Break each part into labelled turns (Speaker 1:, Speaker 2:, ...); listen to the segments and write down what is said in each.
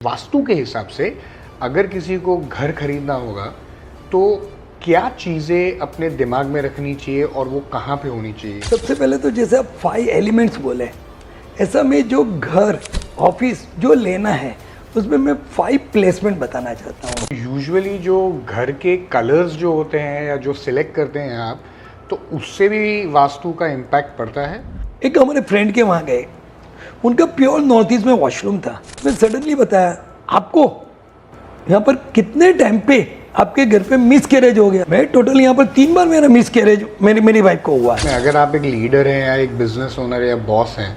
Speaker 1: वास्तु के हिसाब से अगर किसी को घर खरीदना होगा तो क्या चीज़ें अपने दिमाग में रखनी चाहिए और वो कहाँ पे होनी चाहिए?
Speaker 2: सबसे पहले तो जैसे आप 5 एलिमेंट्स बोले, ऐसा में जो घर ऑफिस जो लेना है उसमें मैं 5 प्लेसमेंट बताना चाहता हूँ।
Speaker 1: यूजुअली जो घर के कलर्स जो होते हैं या जो सिलेक्ट करते हैं आप, तो उससे भी वास्तु का इम्पैक्ट पड़ता है।
Speaker 2: एक हमारे फ्रेंड के वहाँ गए, उनका प्योर नॉर्थ ईस्ट में वॉशरूम था। मैं सडनली बताया, आपको यहाँ पर कितने टाइम पे आपके घर पे मिस कैरेज हो गया? मैं टोटल यहाँ पर 3 बार मेरा मिस कैरेज मेरी वाइफ को हुआ है।
Speaker 1: अगर आप एक लीडर हैं या एक बिजनेस ओनर या बॉस हैं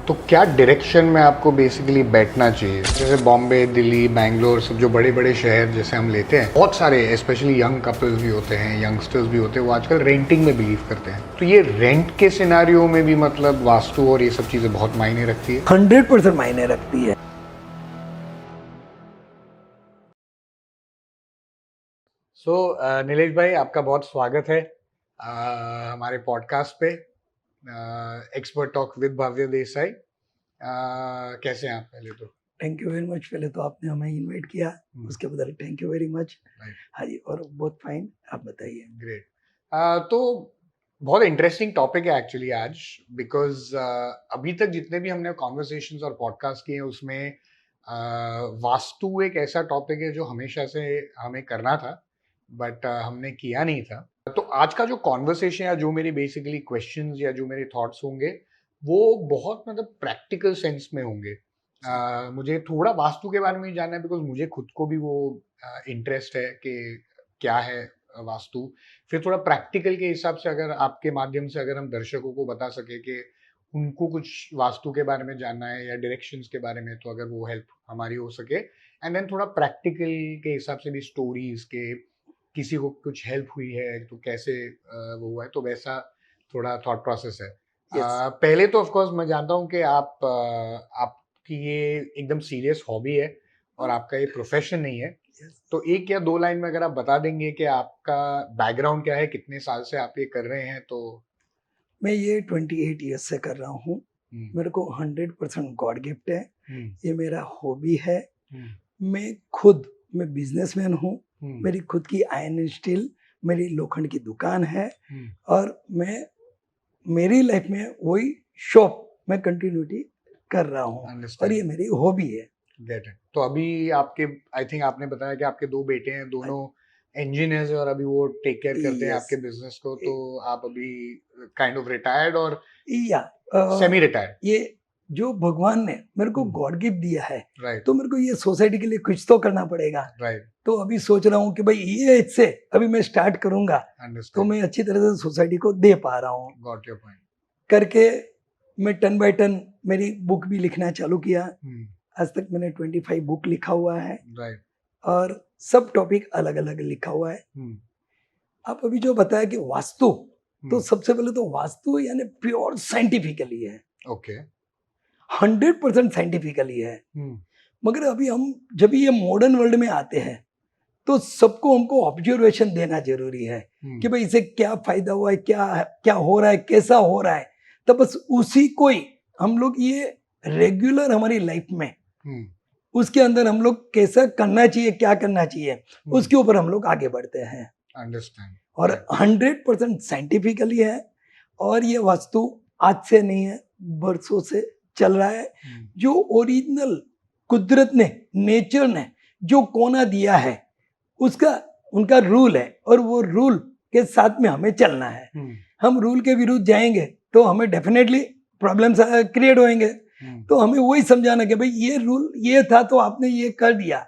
Speaker 1: तो क्या डायरेक्शन में आपको बेसिकली बैठना चाहिए? जैसे बॉम्बे, दिल्ली, बैंगलोर, सब जो बड़े बड़े शहर जैसे हम लेते हैं, बहुत सारे स्पेशली यंग कपल्स भी होते हैं, यंगस्टर्स भी होते हैं, वो आजकल रेंटिंग में बिलीव करते हैं। तो ये रेंट के सिनारियो में भी मतलब वास्तु और ये सब चीज़ें बहुत मायने रखती है।
Speaker 2: 100% मायने रखती है।
Speaker 1: नीलेश भाई, आपका बहुत स्वागत है हमारे पॉडकास्ट पे, एक्सपर्ट टॉक विद भव्य देसाई। कैसे हैं आप? पहले तो
Speaker 2: थैंक यू वेरी मच। पहले तो आपने हमें इनवाइट किया, उसके बदले थैंक यू वेरी मच। हाँ जी, और बहुत फाइन। आप बताइए।
Speaker 1: ग्रेट। तो बहुत इंटरेस्टिंग टॉपिक है एक्चुअली आज, बिकॉज अभी तक जितने भी हमने कॉन्वर्सेशंस और पॉडकास्ट किए हैं उसमें वास्तु एक ऐसा टॉपिक है जो हमेशा से हमें करना था, बट हमने किया नहीं था। तो आज का जो कॉन्वर्सेशन या जो मेरी बेसिकली क्वेश्चंस या जो मेरे थॉट्स होंगे वो बहुत मतलब प्रैक्टिकल सेंस में होंगे। मुझे थोड़ा वास्तु के बारे में जानना है, बिकॉज मुझे खुद को भी वो इंटरेस्ट है कि क्या है वास्तु। फिर थोड़ा प्रैक्टिकल के हिसाब से अगर आपके माध्यम से अगर हम दर्शकों को बता सके कि उनको कुछ वास्तु के बारे में जानना है या डायरेक्शंस के बारे में, तो अगर वो हेल्प हमारी हो सके। एंड देन थोड़ा प्रैक्टिकल के हिसाब से भी स्टोरीज के, किसी को कुछ हेल्प हुई है तो कैसे वो हुआ है, तो वैसा थोड़ा थॉट प्रोसेस है। पहले तो ऑफ कोर्स मैं जानता हूँ कि आपकी ये एकदम सीरियस हॉबी है और आपका ये प्रोफेशन नहीं है। तो 1 या 2 लाइन में अगर आप बता देंगे कि आपका बैकग्राउंड क्या है, कितने साल से आप ये कर रहे हैं? तो
Speaker 2: मैं ये 28 ईयर्स से कर रहा हूँ। मेरे को 100% गॉड गिफ्ट है। ये मेरा हॉबी है। मैं बिजनेसमैन हूँ। मेरी खुद की आयरन स्टील, मेरी लोखंड की दुकान है और मेरी लाइफ में वही शॉप मैं कंटिन्यूटी कर रहा हूँ और ये मेरी हॉबी है।
Speaker 1: Get it. तो अभी आपके, आई थिंक आपने बताया कि आपके 2 बेटे हैं, दोनों इंजीनियर्स हैं और अभी वो टेक केयर करते हैं आपके बिजनेस को। तो आप अभी काइंड ऑफ रिटायर्ड और सेमी रिटायर्ड?
Speaker 2: ये जो भगवान ने मेरे को गॉड गिफ्ट दिया है, तो मेरे को ये सोसाइटी के लिए कुछ तो करना पड़ेगा। तो अभी सोच रहा हूँ कि भाई ये इससे अभी मैं स्टार्ट करूंगा तो मैं अच्छी तरह से सोसाइटी को दे पा रहा हूँ।
Speaker 1: Got your point.
Speaker 2: करके मैं टन बाय टन मेरी बुक भी लिखना चालू किया। आज तक मैंने 25 बुक लिखा हुआ है और सब टॉपिक अलग अलग लिखा हुआ है। आप अभी जो बताया कि वास्तु, तो सबसे पहले तो वास्तु यानी प्योर साइंटिफिकली है।
Speaker 1: ओके।
Speaker 2: 100% साइंटिफिकली है। मगर अभी हम जब ये मॉडर्न वर्ल्ड में आते हैं तो सबको हमको ऑब्जर्वेशन देना जरूरी है कि भाई इसे क्या फायदा हुआ है, क्या हो रहा है, कैसा हो रहा है। तो बस उसी को ही हम लोग ये रेगुलर हमारी लाइफ में उसके अंदर हम लोग कैसा करना चाहिए, क्या करना चाहिए, उसके ऊपर हम लोग आगे बढ़ते हैं।
Speaker 1: अंडरस्टैंड।
Speaker 2: और 100% साइंटिफिकली है और ये वास्तु आज से नहीं है, बरसों से चल रहा है। जो ओरिजिनल कुदरत ने, नेचर ने जो कोना दिया है उसका उनका रूल है और वो रूल के साथ में हमें चलना है। हम रूल के विरुद्ध जाएंगे तो हमें डेफिनेटली प्रॉब्लम्स क्रिएट होंगे। तो हमें वही समझाना कि भाई ये रूल ये था तो आपने ये कर दिया,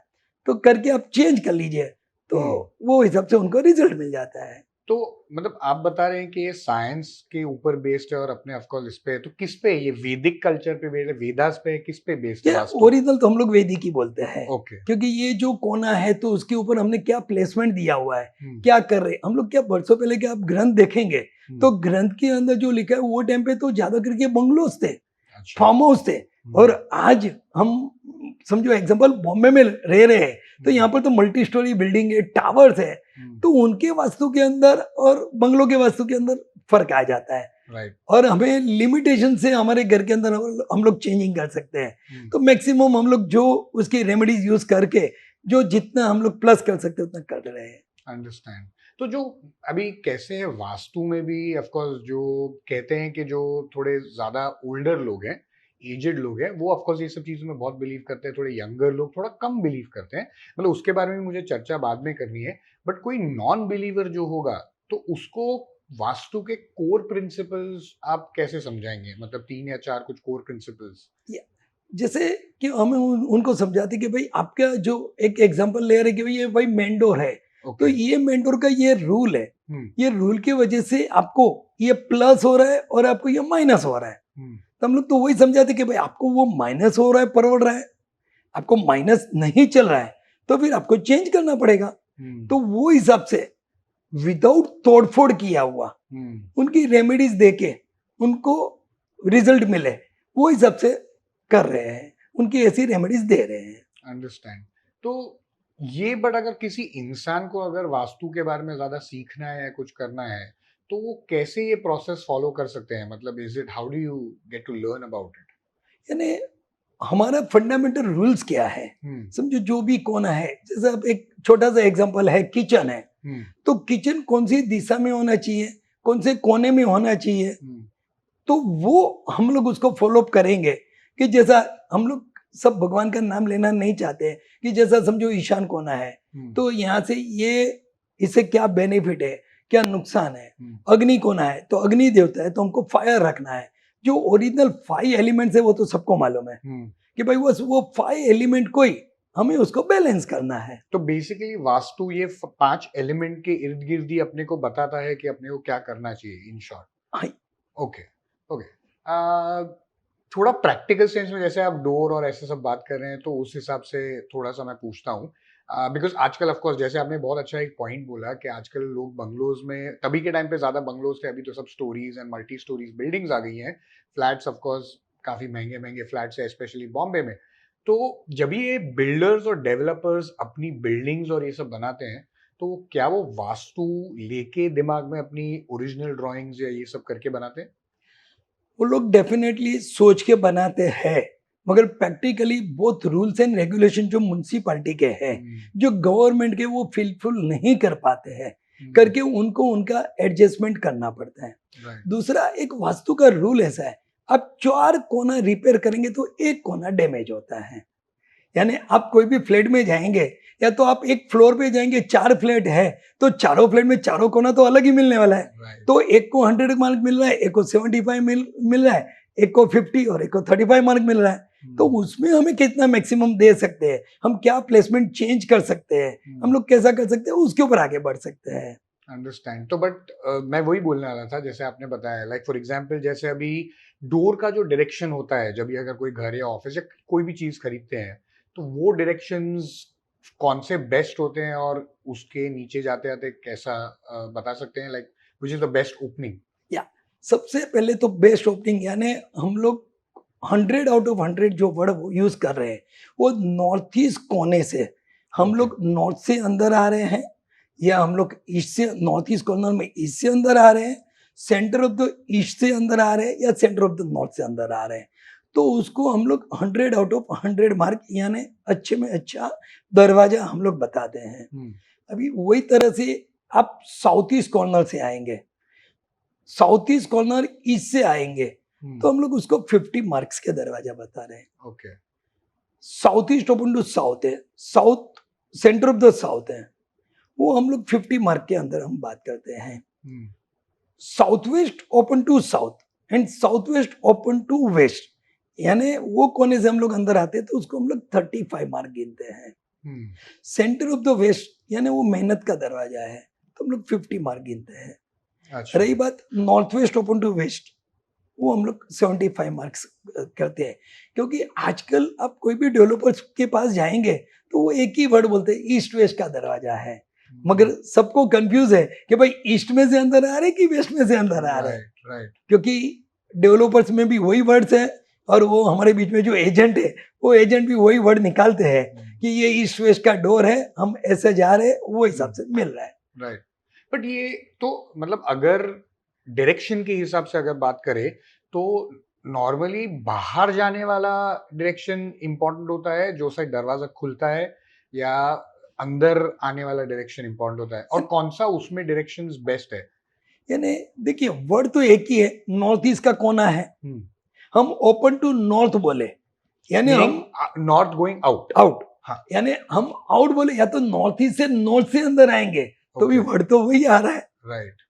Speaker 2: तो करके आप चेंज कर लीजिए, तो वो हिसाब से उनको रिजल्ट मिल जाता है।
Speaker 1: तो मतलब आप बता रहे हैं कि ये साइंस के ऊपर बेस्ड है और अपने ऑफ कोर्स इस पे, तो किस पे? ये वैदिक कल्चर पे बेस्ड है, वेदास पे, किस पे बेस्ड है?
Speaker 2: ओरिजिनल तो हम लोग वैदिक ही बोलते हैं।
Speaker 1: ओके।
Speaker 2: क्योंकि ये जो कोना है तो उसके ऊपर हमने क्या प्लेसमेंट दिया हुआ है, क्या कर रहे हम लोग। क्या बरसों पहले के आप ग्रंथ देखेंगे तो ग्रंथ के अंदर जो लिखा है वो टाइम पे तो ज्यादा करके बंगलोज थे, फार्म हाउस थे। और आज हम समझो एग्जांपल बॉम्बे में रह रहे हैं तो यहाँ पर तो मल्टी स्टोरी बिल्डिंग है, टावर्स है। तो उनके वास्तु के अंदर और बंगलों के वास्तु के अंदर फर्क आ जाता है।
Speaker 1: राइट।
Speaker 2: और हमें लिमिटेशन से हमारे घर के अंदर हम लोग चेंजिंग कर सकते हैं। तो मैक्सिमम हम लोग जो उसकी रेमेडीज यूज करके जो जितना हम लोग प्लस कर सकते हैं उतना कर रहे हैं।
Speaker 1: अंडरस्टैंड। तो जो अभी कैसे है वास्तु में भी ऑफ कोर्स जो कहते हैं कि जो थोड़े ज्यादा ओल्डर लोग हैं, एजेड लोग हैं, वो ऑफ कोर्स ये सब चीजों में बहुत बिलीव करते हैं, थोड़े यंगर लोग थोड़ा कम बिलीव करते हैं। मतलब उसके बारे में मुझे चर्चा बाद में करनी है। बट कोई नॉन बिलीवर जो होगा तो उसको वास्तु के कोर प्रिंसिपल्स आप कैसे समझाएंगे? मतलब 3 या 4 कुछ कोर प्रिंसिपल्स।
Speaker 2: जैसे कि हमें उनको समझाते कि भाई आपका जो एक एग्जांपल ले रहे कि भाई ये भाई मेन डोर है, तो ये मेन डोर का ये रूल है, ये रूल की वजह से आपको ये प्लस हो रहा है और आपको ये माइनस हो रहा है। तो हम लोग तो वही समझाते कि भाई आपको वो माइनस हो रहा है परवड़ रहा है, आपको माइनस नहीं चल रहा है तो फिर आपको चेंज करना पड़ेगा। तो वो हिसाब से विदाउट तोड़फोड़ किया हुआ उनकी रेमेडीज देके उनको रिजल्ट मिले, वो हिसाब से कर रहे हैं, उनकी ऐसी रेमेडीज दे रहे हैं।
Speaker 1: अंडरस्टैंड। तो ये बट अगर किसी इंसान को अगर वास्तु के बारे में ज्यादा सीखना है या कुछ करना है तो वो कैसे ये प्रोसेस फॉलो कर सकते हैं? मतलब is it how do you get to learn about it?
Speaker 2: यानी हमारा फंडामेंटल रूल्स क्या है, समझो जो भी कोना है, जैसे अब एक छोटा सा एग्जांपल है किचन है, तो किचन कौन सी दिशा में होना चाहिए, कौन से कोने में होना चाहिए, तो वो हम लोग उसको फॉलो अप करेंगे। कि जैसा हम लोग सब भगवान का नाम लेना नहीं चाहते कि जैसा समझो ईशान कोना है तो यहाँ से ये इससे क्या बेनिफिट है, क्या नुकसान है। अग्नि कोना है तो अग्नि देवता है तो हमको फायर रखना है। जो ओरिजिनल 5 एलिमेंट्स है वो तो सबको मालूम है कि भाई वो 5 एलिमेंट कोई हमें उसको बैलेंस करना है।
Speaker 1: तो बेसिकली वास्तु ये 5 एलिमेंट के इर्द गिर्द ही अपने को बताता है कि अपने को क्या करना चाहिए, इन शॉर्ट। Okay okay. थोड़ा प्रैक्टिकल सेंस में जैसे आप डोर और ऐसे सब बात कर रहे हैं तो उस हिसाब से थोड़ा सा मैं पूछता हूँ, बिकॉज आजकल ऑफ कोर्स जैसे आपने बहुत अच्छा एक पॉइंट बोला कि आजकल लोग बंगलोज में, तभी के टाइम पे ज्यादा बंगलोज थे, अभी तो सब stories and multi stories buildings आ गई हैं। फ्लैट्स ऑफ कोर्स काफी महंगे महंगे फ्लैट्स है स्पेशली बॉम्बे में। तो जब ये बिल्डर्स और डेवलपर्स अपनी बिल्डिंग्स और ये सब बनाते हैं तो क्या वो वास्तु लेके दिमाग में अपनी ओरिजिनल ड्राइंग्स या ये सब करके बनाते हैं?
Speaker 2: वो लोग डेफिनेटली सोच के बनाते हैं, मगर प्रैक्टिकली बहुत रूल्स एंड रेगुलेशन जो म्युनिसिपैलिटी के हैं, जो गवर्नमेंट के, वो फुलफिल नहीं कर पाते हैं, करके उनको उनका एडजस्टमेंट करना पड़ता है। दूसरा, एक वास्तु का रूल ऐसा है, आप 4 कोना रिपेयर करेंगे तो 1 कोना डैमेज होता है। यानी आप कोई भी फ्लैट में जाएंगे या तो आप एक फ्लोर पे जाएंगे, 4 फ्लैट है तो चारों फ्लैट में चारों कोना तो अलग ही मिलने वाला है। तो एक को 100 मार्क मिल रहा है, एक को 75 मिल रहा है, एक को 50 और एक को 35 मार्क मिल रहा है। तो उसमें हमें कितना मैक्सिमम दे सकते हैं, हम क्या प्लेसमेंट चेंज कर सकते हैं, हम लोग कैसा कर सकते हैं, उसके ऊपर आगे बढ़ सकते हैं।
Speaker 1: अंडरस्टैंड। तो बट मैं वही बोलने वाला था, जैसे आपने बताया, लाइक फॉर एग्जांपल जैसे अभी डोर का जो डायरेक्शन होता है, जब भी अगर कोई घर या ऑफिस या कोई भी चीज खरीदते हैं तो वो डायरेक्शंस कौन से बेस्ट होते हैं और उसके नीचे जाते जाते कैसा बता सकते हैं, like which is the best opening?
Speaker 2: या सबसे पहले तो बेस्ट ओपनिंग, यानी हम लोग 100 आउट ऑफ 100 जो वर्ड यूज कर रहे हैं वो नॉर्थ ईस्ट कोने से, हम लोग नॉर्थ से अंदर आ रहे हैं या हम लोग ईस्ट से, नॉर्थ ईस्ट कॉर्नर में ईस्ट से अंदर आ रहे हैं, सेंटर ऑफ द ईस्ट से अंदर आ रहे हैं या सेंटर ऑफ द नॉर्थ से अंदर आ रहे हैं, तो उसको हम लोग 100 आउट ऑफ 100 मार्क, यानी अच्छे में अच्छा दरवाजा हम लोग बताते हैं। अभी वही तरह से आप साउथ ईस्ट कॉर्नर से आएंगे, साउथ ईस्ट कॉर्नर ईस्ट से आएंगे, तो हम लोग उसको 50 मार्क्स के दरवाजा बता रहे हैं।
Speaker 1: Okay.
Speaker 2: South east open to south है, south centre of the south है, वो हम लोग 50 मार्क के अंदर हम बात करते हैं। South west open to south and south west open to west, यानी वो कोने से हम लोग अंदर आते हैं तो उसको हम लोग 35 मार्क गिनते हैं। सेंटर ऑफ द वेस्ट यानी वो मेहनत का दरवाजा है तो हम लोग 50 मार्क गिनते हैं।
Speaker 1: अच्छा।
Speaker 2: रही बात north west open to west, वो हम लोग 75 मार्क्स करते हैं, क्योंकि आजकल आप कोई भी डेवलपर्स के पास जाएंगे तो वो एक ही वर्ड बोलते हैं, ईस्ट वेस्ट का दरवाजा है, मगर सबको कंफ्यूज है कि भाई ईस्ट में से अंदर आ रहे कि वेस्ट में से अंदर आ रहे हैं।
Speaker 1: राइट।
Speaker 2: क्योंकि डेवलपर्स में भी वही वर्ड्स है और वो हमारे बीच में जो एजेंट है वो एजेंट भी वही वर्ड निकालते हैं कि ये ईस्ट वेस्ट का डोर है, हम ऐसे जा रहे हैं, वो हिसाब से मिल रहा है।
Speaker 1: राइट। बट ये तो मतलब अगर डायरेक्शन के हिसाब से अगर बात करें तो नॉर्मली बाहर जाने वाला डायरेक्शन इंपॉर्टेंट होता है जो साइड दरवाजा खुलता है, या अंदर आने वाला डायरेक्शन इंपॉर्टेंट होता है, और कौन सा उसमें डायरेक्शंस बेस्ट है?
Speaker 2: यानी देखिए वर्ड तो एक ही है, नॉर्थ ईस्ट का कोना है, हम ओपन टू नॉर्थ बोले यानी हम
Speaker 1: नॉर्थ गोइंग आउट।
Speaker 2: आउट,
Speaker 1: हाँ,
Speaker 2: यानी हम आउट बोले या तो नॉर्थ ईस्ट से नॉर्थ से अंदर आएंगे तो भी वर्ड तो वही आ रहा है,
Speaker 1: राइट।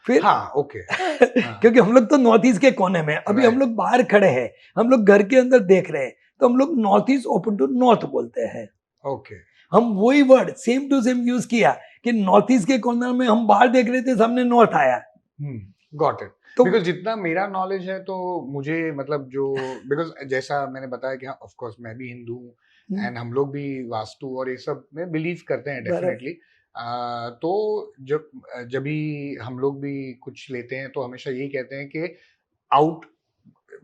Speaker 2: फिर
Speaker 1: हाँ, ओके।
Speaker 2: क्योंकि हम लोग तो नॉर्थ ईस्ट के कोने में, अभी हम लोग बाहर खड़े हैं, हम लोग घर के अंदर देख रहे हैं, तो हम लोग north east open to north बोलते हैं।
Speaker 1: ओके,
Speaker 2: हम वही word same to same use किया कि नॉर्थ ईस्ट के कॉर्नर में हम बाहर देख रहे थे, सामने नॉर्थ आया।
Speaker 1: Got it.
Speaker 2: तो
Speaker 1: बिकॉज जितना मेरा नॉलेज है तो मुझे मतलब जो, बिकॉज जैसा मैंने बताया कि हाँ ऑफ कोर्स मैं भी हिंदू हूँ एंड हम लोग भी वास्तु और ये सब में बिलीव करते हैं डेफिनेटली। तो जब जब भी हम लोग भी कुछ लेते हैं तो हमेशा यही कहते हैं कि आउट,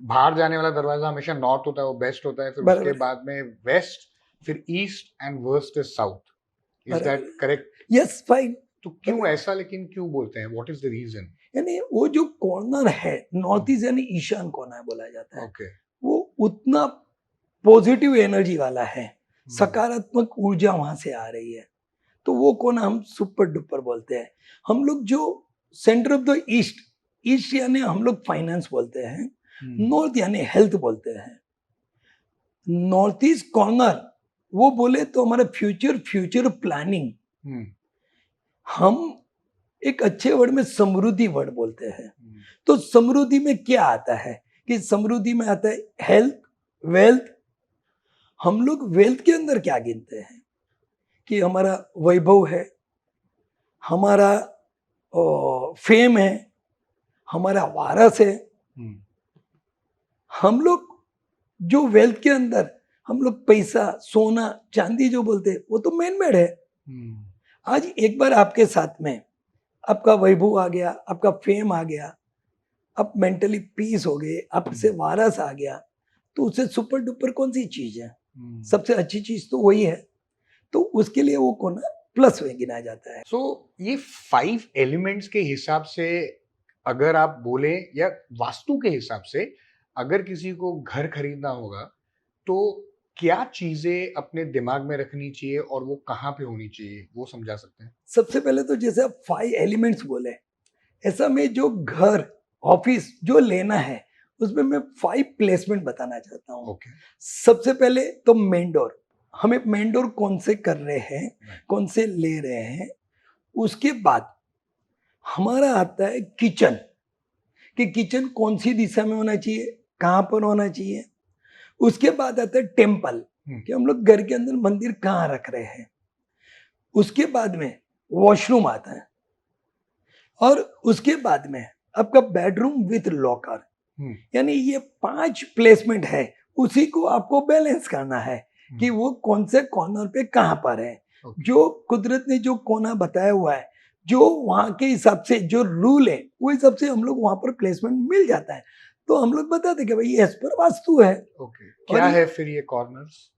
Speaker 1: बाहर जाने वाला दरवाजा हमेशा नॉर्थ होता है, वो बेस्ट होता है, फिर उसके बाद में वेस्ट, फिर east and worst is south. Is that correct?
Speaker 2: Yes, fine.
Speaker 1: तो क्यों ऐसा, लेकिन क्यों बोलते हैं, व्हाट इज द रीजन?
Speaker 2: यानी वो जो कॉर्नर है नॉर्थ ईस्ट यानी ईशान कोना बोला जाता है,
Speaker 1: ओके,
Speaker 2: वो उतना पॉजिटिव एनर्जी वाला है, सकारात्मक ऊर्जा वहां से आ रही है, तो वो कोना हम सुपर डुपर बोलते हैं। हम लोग जो centre of the east, east यानी हम लोग फाइनेंस बोलते हैं, नॉर्थ यानी हेल्थ बोलते हैं। नॉर्थ ईस्ट कॉर्नर वो बोले तो हमारा फ्यूचर प्लानिंग, हम एक अच्छे वर्ड में समृद्धि वर्ड बोलते हैं। तो समृद्धि में क्या आता है कि समृद्धि में आता है हेल्थ, वेल्थ। हम लोग वेल्थ के अंदर क्या गिनते हैं कि हमारा वैभव है, हमारा फेम है, हमारा वारस है। हम लोग जो वेल्थ के अंदर हम लोग पैसा, सोना, चांदी जो बोलते हैं वो तो मैन मेड है। आज एक बार आपके साथ में आपका वैभव आ गया, आपका फेम आ गया, आप मेंटली पीस हो गए, आपसे वारस आ गया, तो उससे सुपर डुपर कौन सी चीज है? सबसे अच्छी चीज तो वही है, तो उसके लिए वो कोना प्लस में गिना जाता है।
Speaker 1: सो ये 5 एलिमेंट्स के हिसाब से अगर आप बोले, या वास्तु के हिसाब से अगर किसी को घर खरीदना होगा तो क्या चीजें अपने दिमाग में रखनी चाहिए और वो कहाँ पे होनी चाहिए, वो समझा सकते हैं?
Speaker 2: सबसे पहले तो जैसे आप 5 एलिमेंट्स बोले, ऐसा में जो घर, ऑफिस जो लेना है उसमें मैं 5 प्लेसमेंट बताना चाहता हूँ।
Speaker 1: ओके,
Speaker 2: सबसे पहले तो मेन डोर, हमें मेन डोर कौन से कर रहे हैं, कौन से ले रहे हैं। उसके बाद हमारा आता है किचन, कि किचन कौन सी दिशा में होना चाहिए, कहाँ पर होना चाहिए। उसके बाद आता है टेम्पल, कि हम लोग घर के अंदर मंदिर कहाँ रख रहे हैं। उसके बाद में वॉशरूम आता है, और उसके बाद में आपका बेडरूम विथ लॉकर। यानी ये 5 प्लेसमेंट है, उसी को आपको बैलेंस करना है कि वो कौन से कॉर्नर पे कहाँ पर है। जो कुदरत ने जो कोना बताया हुआ है, जो वहां के हिसाब से जो रूल है वो हिसाब से हम लोग वहां पर प्लेसमेंट मिल जाता है, तो हम लोग बताते कि भाई एज पर वास्तु है।
Speaker 1: ओके, क्या है फिर ये कॉर्नर्स?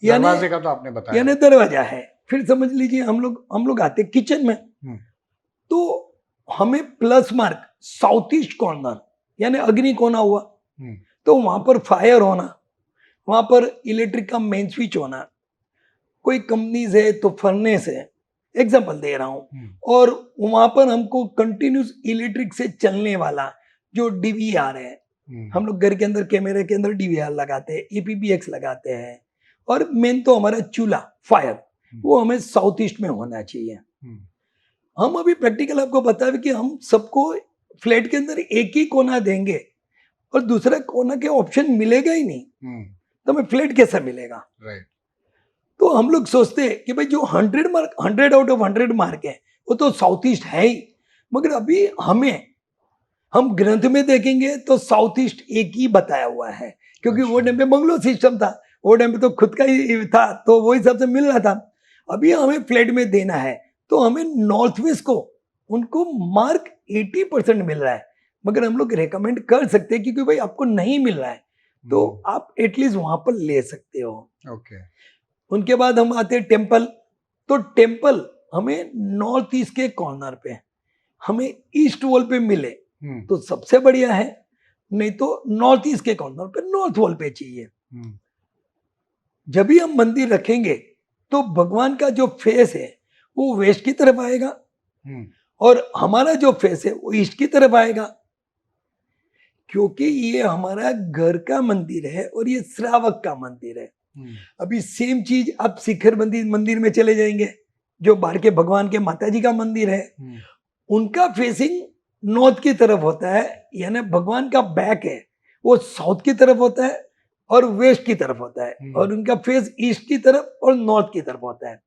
Speaker 2: यानी
Speaker 1: दरवाजे का तो आपने बताया,
Speaker 2: यानी दरवाजा है। फिर समझ लीजिए हम लोग आते किचन में, तो हमें plus mark south east corner यानी अग्नि कोना हुआ, तो वहां पर फायर होना, वहां पर इलेक्ट्रिक का मेन स्विच होना, कोई कंपनीज है तो फर्नेस है, एग्जांपल दे रहा हूं, और वहां पर हमको कंटिन्यूस इलेक्ट्रिक से चलने वाला जो डीवीआर है, हम लोग घर के अंदर कैमरे के अंदर डीवीआर लगाते हैं, ईपीपीएक्स लगाते हैं, और मेन तो हमारा चूल्हा फायर, वो हमें साउथ ईस्ट में होना चाहिए। हम अभी प्रैक्टिकल आपको बता कि हम सबको फ्लैट के अंदर एक ही कोना देंगे और दूसरा कोना के ऑप्शन मिलेगा ही नहीं, तो हमें फ्लैट कैसा मिलेगा?
Speaker 1: राइट।
Speaker 2: तो हम लोग सोचते हैं कि भाई जो 100 आउट ऑफ 100 मार्क है वो तो साउथ ईस्ट है ही, मगर अभी हम ग्रंथ में देखेंगे तो साउथ ईस्ट एक ही बताया हुआ है, क्योंकि वो टाइम पे बंगलो सिस्टम था, वो टाइम पे तो खुद का ही था, तो वो हिसाब से मिल रहा था। अभी हमें फ्लैट में देना है तो हमें नॉर्थ वेस्ट को उनको मार्क 80% मिल रहा है, मगर हम लोग रेकमेंड कर सकते हैं क्योंकि भाई आपको नहीं मिल रहा है तो आप एटलीस्ट वहां पर ले सकते हो।
Speaker 1: ओके।
Speaker 2: उनके बाद हम आते हैं टेम्पल, तो टेम्पल हमें नॉर्थ ईस्ट के कॉर्नर पे, हमें ईस्ट वॉल पे मिले तो सबसे बढ़िया है, नहीं तो नॉर्थ ईस्ट के कॉर्नर पे नॉर्थ वॉल पे चाहिए। जब भी हम मंदिर रखेंगे तो भगवान का जो फेस है वो वेस्ट की तरफ आएगा और हमारा जो फेस है वो ईस्ट की तरफ आएगा, क्योंकि ये हमारा घर का मंदिर है और ये श्रावक का मंदिर है। अभी सेम चीज आप शिखर मंदिर में चले जाएंगे, जो बाहर के भगवान के माता जी का मंदिर है, उनका फेसिंग नॉर्थ की तरफ होता है, यानी भगवान का बैक है वो साउथ की तरफ होता है और वेस्ट की तरफ होता है, और उनका फेस ईस्ट की तरफ और नॉर्थ की तरफ होता है।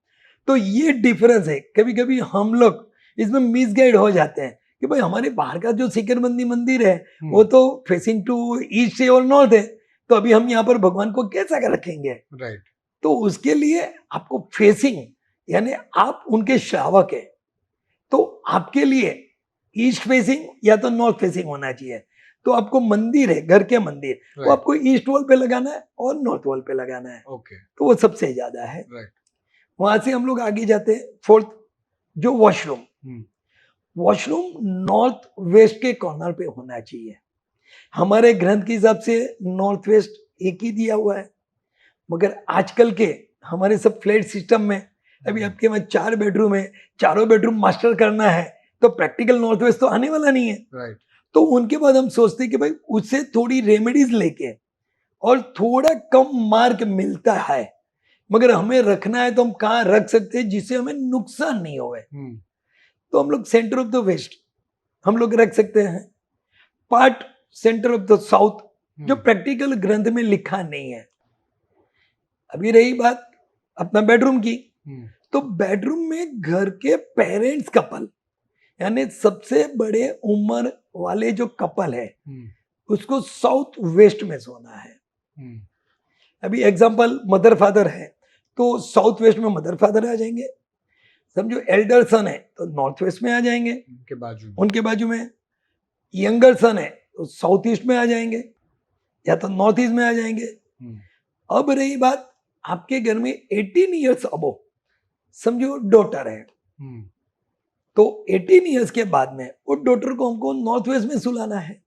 Speaker 2: तो ये डिफरेंस है। कभी कभी हम लोग इसमें मिसगाइड हो जाते हैं कि भाई हमारे बाहर का जो शिखर मंदिर है वो तो फेसिंग टू ईस्ट और नॉर्थ है, तो अभी हम यहाँ पर भगवान को कैसा रखेंगे?
Speaker 1: राइट।
Speaker 2: तो उसके लिए आपको फेसिंग, यानी आप उनके श्रावक है तो आपके लिए ईस्ट फेसिंग या तो नॉर्थ फेसिंग होना चाहिए। तो आपको मंदिर है, घर के मंदिर, वो आपको ईस्ट वॉल पे लगाना है और नॉर्थ वॉल पे लगाना है। तो वो सबसे ज्यादा है। वहां से हम लोग आगे जाते हैं, फोर्थ जो वॉशरूम नॉर्थ वेस्ट के कॉर्नर पे होना चाहिए। हमारे ग्रंथ के हिसाब से नॉर्थ वेस्ट एक ही दिया हुआ है, मगर आजकल के हमारे सब फ्लैट सिस्टम में अभी आपके वहां 4 बेडरूम है, चारों बेडरूम मास्टर करना है तो प्रैक्टिकल नॉर्थ वेस्ट तो आने वाला नहीं है।
Speaker 1: राइट।
Speaker 2: तो उनके बाद हम सोचते हैं कि भाई उससे थोड़ी रेमेडीज लेके और थोड़ा कम मार्क मिलता है, मगर हमें रखना है तो हम कहाँ रख सकते हैं जिससे हमें नुकसान नहीं होवे। तो हम लोग सेंटर ऑफ द वेस्ट हम लोग रख सकते हैं, part centre of the south जो प्रैक्टिकल ग्रंथ में लिखा नहीं है। अभी रही बात अपना बेडरूम की, तो बेडरूम में घर के पेरेंट्स कपल, यानी सबसे बड़े उम्र वाले जो कपल है उसको साउथ वेस्ट में सोना है। अभी एग्जांपल मदर फादर है तो साउथ वेस्ट में मदर फादर आ जाएंगे, समझो एल्डर सन है तो नॉर्थ वेस्ट में आ जाएंगे उनके बाजू में, यंगर सन है तो साउथ ईस्ट में आ जाएंगे या तो नॉर्थ ईस्ट में आ जाएंगे। अब रही बात आपके घर में 18 इयर्स अबो, समझो डॉटर है, तो 18 इयर्स के बाद में वो डॉटर को हमको नॉर्थ वेस्ट में सुलाना है।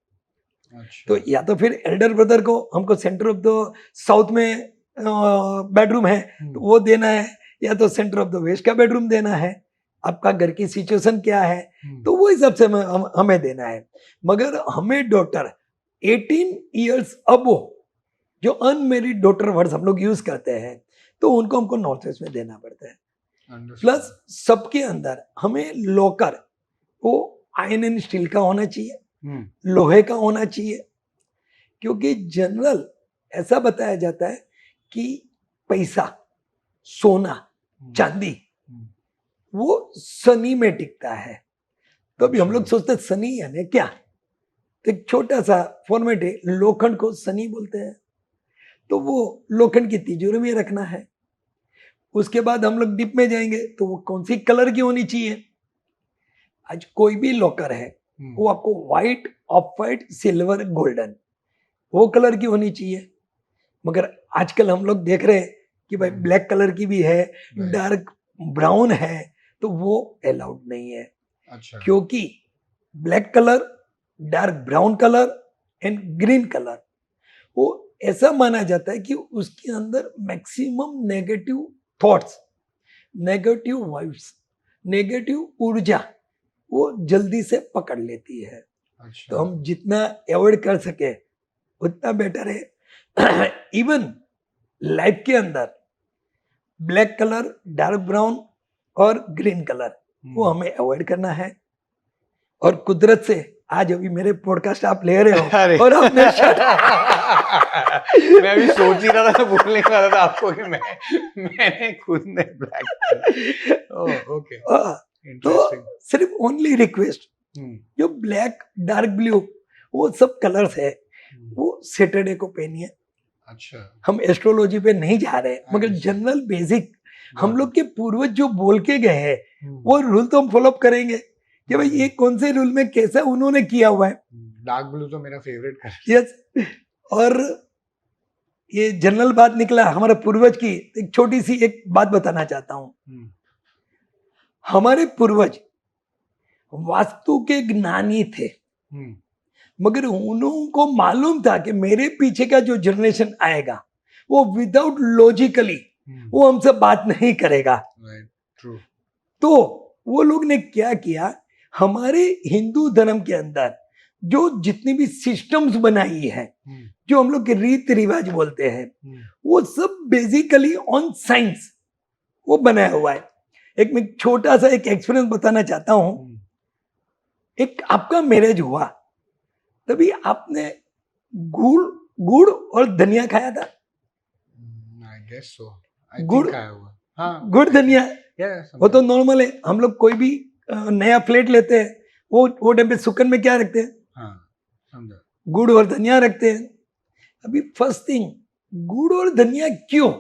Speaker 2: तो या तो फिर एल्डर ब्रदर को हमको सेंटर ऑफ द साउथ में बेडरूम है तो वो देना है, या तो सेंटर ऑफ द वेस्ट का बेडरूम देना है। आपका घर की सिचुएशन क्या है तो वो हिसाब से हमें देना है। मगर हमें डॉटर 18 इयर्स अबो जो अनमेरिड डॉटर वर्ड्स हम लोग यूज करते हैं तो उनको हमको नॉर्थ वेस्ट में देना पड़ता है। प्लस सबके अंदर हमें लॉकर वो आयरन एंड स्टील का होना चाहिए, लोहे का होना चाहिए, क्योंकि जनरल ऐसा बताया जाता है कि पैसा, सोना, चांदी वो शनि में टिकता है। तो अभी हम लोग सोचते हैं शनि यानी क्या, तो एक छोटा सा फॉर्मेट है, लोखंड को शनि बोलते हैं, तो वो लोखंड की तिजोरी में रखना है। उसके बाद हम लोग डिप में जाएंगे तो वो कौन सी कलर की होनी चाहिए। आज कोई भी लॉकर है वो आपको white, of white, silver, golden वो कलर की होनी चाहिए। मगर आजकल हम लोग देख रहे हैं कि भाई ब्लैक कलर की भी है, डार्क ब्राउन है, तो वो अलाउड नहीं है। अच्छा। क्योंकि black colour, dark brown colour and green colour वो ऐसा माना जाता है कि उसके अंदर maximum negative thoughts, negative vibes, negative ऊर्जा वो जल्दी से पकड़ लेती है। अच्छा। तो हम जितना अवॉइड कर सके उतना बेटर है। इवन लाइफ के अंदर ब्लैक कलर, डार्क ब्राउन और ग्रीन कलर वो हमें अवॉइड करना है। और कुदरत से आज अभी मेरे पॉडकास्ट आप ले रहे हो और आप मेरे
Speaker 1: मैं भी सोच ही रहा था, बोलने वाला था आपको कि मैंने खुद ने ब्लैक। ओके।
Speaker 2: तो सिर्फ ओनली रिक्वेस्ट, जो ब्लैक, डार्क ब्लू वो सब कलर्स है वो सैटरडे को पहनिए। अच्छा। हम एस्ट्रोलॉजी पे नहीं जा रहे, मगर जनरल बेसिक हम लोग के पूर्वज जो बोल के गए हैं वो रूल तो हम फॉलोअप करेंगे कि भाई ये कौन से रूल में कैसा उन्होंने किया हुआ है।
Speaker 1: डार्क ब्लू तो मेरा फेवरेट कलर।
Speaker 2: यस। और ये जनरल बात निकला हमारे पूर्वज की, एक छोटी सी एक बात बताना चाहता हूं। हमारे पूर्वज वास्तु के ज्ञानी थे,
Speaker 1: हम्म,
Speaker 2: मगर उनको मालूम था कि मेरे पीछे का जो जनरेशन आएगा वो विदाउट लॉजिकली वो हमसे बात नहीं करेगा।
Speaker 1: राइट, ट्रू,
Speaker 2: तो वो लोग ने क्या किया, हमारे हिंदू धर्म के अंदर जो जितनी भी सिस्टम्स बनाई है, जो हम लोग के रीति रिवाज बोलते हैं, वो सब बेसिकली ऑन साइंस वो बनाया हुआ है। एक मैं छोटा सा एक एक्सपीरियंस बताना चाहता हूं। एक आपका मैरिज हुआ, तभी आपने गुड़ गुड़ और धनिया खाया था?
Speaker 1: आई गेस सो, आई
Speaker 2: गुड़,
Speaker 1: थिंक आया हुआ, हाँ,
Speaker 2: गुड़ धनिया,
Speaker 1: yes,
Speaker 2: वो तो नॉर्मल है। हम लोग कोई भी नया फ्लैट लेते हैं, वो डब्बे सुकन में क्या रखते हैं?
Speaker 1: हाँ, समझा,
Speaker 2: गुड़ और धनिया रखते हैं। अभी फर्स्ट थिंग, गुड़ और धनिया क्यों?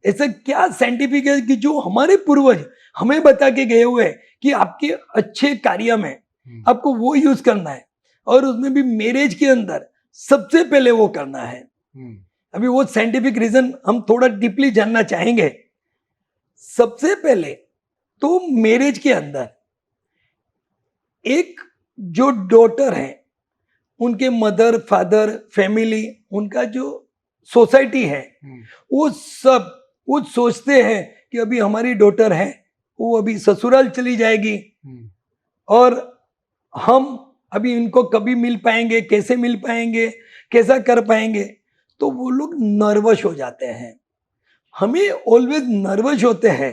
Speaker 2: ऐसा क्या साइंटिफिक है कि जो हमारे पूर्वज हमें बता के गए हुए हैं कि आपके अच्छे कार्य में आपको वो यूज करना है, और उसमें भी मैरिज के अंदर सबसे पहले वो करना है। अभी वो साइंटिफिक रीजन हम थोड़ा डीपली जानना चाहेंगे। सबसे पहले तो मैरिज के अंदर एक जो डॉटर है, उनके मदर फादर फैमिली, उनका जो सोसाइटी है, वो सब वो सोचते हैं कि अभी हमारी डॉटर है, वो अभी ससुराल चली जाएगी और हम अभी इनको कभी मिल पाएंगे, कैसे मिल पाएंगे, कैसा कर पाएंगे, तो वो लोग नर्वस हो जाते हैं। हमें ऑलवेज नर्वस होते हैं।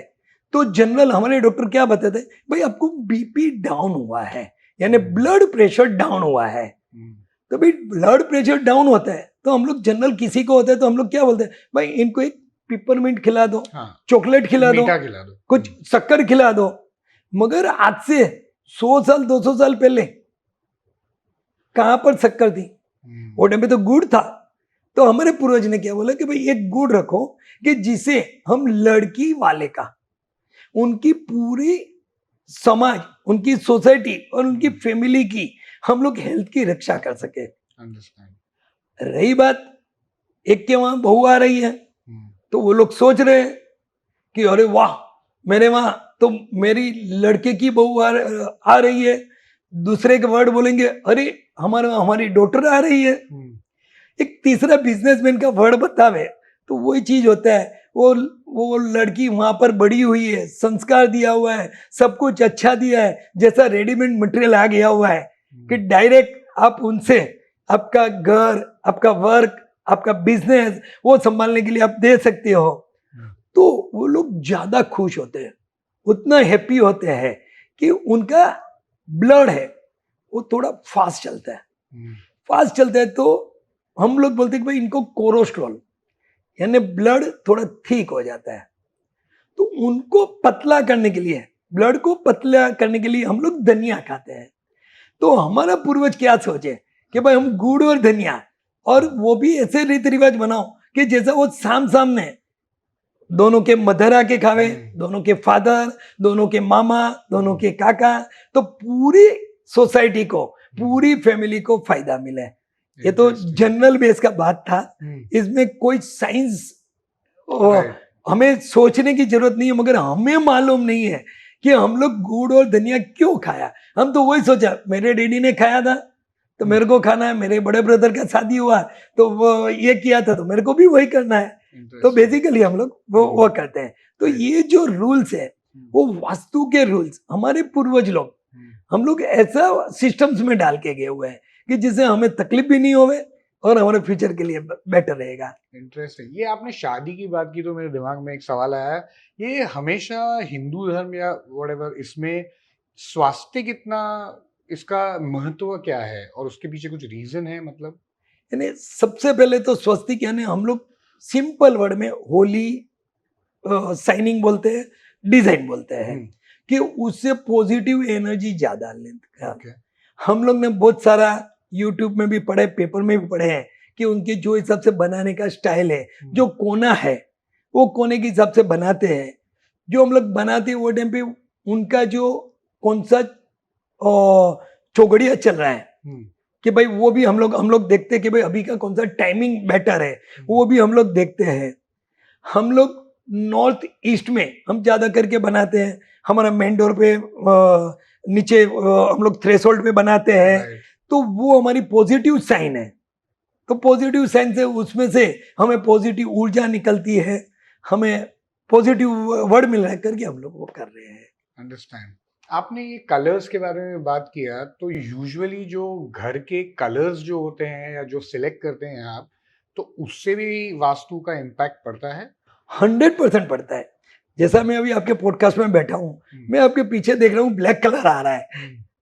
Speaker 2: तो जनरल हमारे डॉक्टर क्या बताते हैं, भाई आपको बीपी डाउन हुआ है, यानी ब्लड प्रेशर डाउन हुआ है। तो भाई ब्लड प्रेशर डाउन होता है तो हम लोग जनरल किसी को होता है तो हम लोग क्या बोलते हैं, भाई इनको एक पिपरमिंट खिला दो, चॉकलेट खिला दो, कुछ शक्कर खिला दो। मगर आज से 100 साल 200 साल पहले कहां पर शक्कर थी? वो टाइम पे तो गुड़ था। तो हमारे पूर्वज ने क्या बोला कि भाई एक गुड़ रखो कि जिसे हम लड़की वाले का, उनकी पूरी समाज, उनकी सोसाइटी और उनकी फैमिली की हम लोग हेल्थ की रक्षा कर सके। रही बात एक के वहां बहू आ रही है, तो वो लोग सोच रहे हैं कि अरे वाह, मेरे वहां तो मेरी लड़के की बहू आ रही है। दूसरे के वर्ड बोलेंगे अरे हमारी डॉटर आ रही है। एक तीसरा बिजनेसमैन का वर्ड बतावे तो वही चीज होता है। वो लड़की वहां पर बड़ी हुई है, संस्कार दिया हुआ है, सब कुछ अच्छा दिया है, जैसा रेडीमेड मटेरियल आ गया हुआ है कि डायरेक्ट आप उनसे आपका घर, आपका वर्क, आपका बिजनेस वो संभालने के लिए आप दे सकते हो। तो वो लोग ज्यादा खुश होते हैं, उतना हैप्पी होते हैं कि उनका ब्लड है वो थोड़ा फास्ट चलता है। फास्ट चलता है तो हम लोग बोलते हैं कि भाई इनको कोलेस्ट्रॉल यानी ब्लड थोड़ा ठीक हो जाता है। तो उनको पतला करने के लिए, ब्लड को पतला करने के लिए हम लोग धनिया खाते हैं। तो हमारा पूर्वज क्या सोचे कि भाई हम गुड़ और धनिया, और वो भी ऐसे रीति रिवाज बनाओ कि जैसा वो सामने दोनों के मदर आके खावे, दोनों के फादर, दोनों के मामा, दोनों के काका, तो पूरी सोसाइटी को, पूरी फैमिली को फायदा मिले। ये तो जनरल बेस का बात था, इसमें कोई साइंस हमें सोचने की जरूरत नहीं है। मगर हमें मालूम नहीं है कि हम लोग गुड़ और धनिया क्यों खाया। हम तो वही सोचा मेरे डैडी ने खाया था तो मेरे को खाना है, मेरे बड़े ब्रदर का शादी हुआ तो वो ये किया था तो मेरे को भी वही करना है। तो बेसिकली हम लोग वो करते हैं। तो ये जो रूल्स है वो वास्तु के रूल्स, हमारे पूर्वज लोग हम लोग ऐसा सिस्टम्स में डाल के गए हुए हैं कि जिससे हमें तकलीफ भी नहीं होवे और हमारे फ्यूचर के लिए बेटर रहेगा।
Speaker 1: इंटरेस्टिंग। ये आपने शादी की बात की तो मेरे दिमाग में एक सवाल आया, ये हमेशा हिंदू धर्म या व्हाटएवर इसमें स्वास्थ्य कितना, इसका महत्व क्या है और उसके पीछे कुछ रीजन है? मतलब
Speaker 2: यानी सबसे पहले तो स्वस्तिक यानी हम लोग सिंपल वर्ड में होली साइनिंग बोलते हैं, डिजाइन बोलते हैं कि उससे पॉजिटिव एनर्जी ज्यादा लेते हैं। हम लोग ने बहुत सारा यूट्यूब में भी पढ़े, पेपर में भी पढ़े हैं कि उनके जो हिसाब से बनाने का स्टाइल है, जो कोना है वो कोने के हिसाब से बनाते हैं। जो हम लोग बनाते हैं वो टाइम पे उनका जो कौन सा चौगड़िया चल रहा है कि भाई वो भी हम लोग देखते हैं कि भाई अभी का कौन सा टाइमिंग बेटर है, वो भी हम लोग देखते हैं। हम लोग नॉर्थ ईस्ट में हम ज्यादा करके बनाते हैं, हमारा मेन डोर पे नीचे हम लोग थ्रेशोल्ड पे बनाते हैं,
Speaker 1: राइट
Speaker 2: तो वो हमारी पॉजिटिव साइन है। तो पॉजिटिव साइन से उसमें से हमें पॉजिटिव ऊर्जा निकलती है, हमें पॉजिटिव वर्ड मिल रहा है करके हम लोग वो कर रहे हैं।
Speaker 1: अंडरस्टैंड। आपने ये कलर्स के बारे में बात किया, तो यूजुअली जो घर के कलर्स जो होते हैं या जो सिलेक्ट करते हैं आप, तो उससे भी वास्तु का इम्पैक्ट पड़ता है?
Speaker 2: 100% पड़ता है। जैसा मैं अभी आपके पॉडकास्ट में बैठा हूँ, मैं आपके पीछे देख रहा हूँ ब्लैक कलर आ रहा है,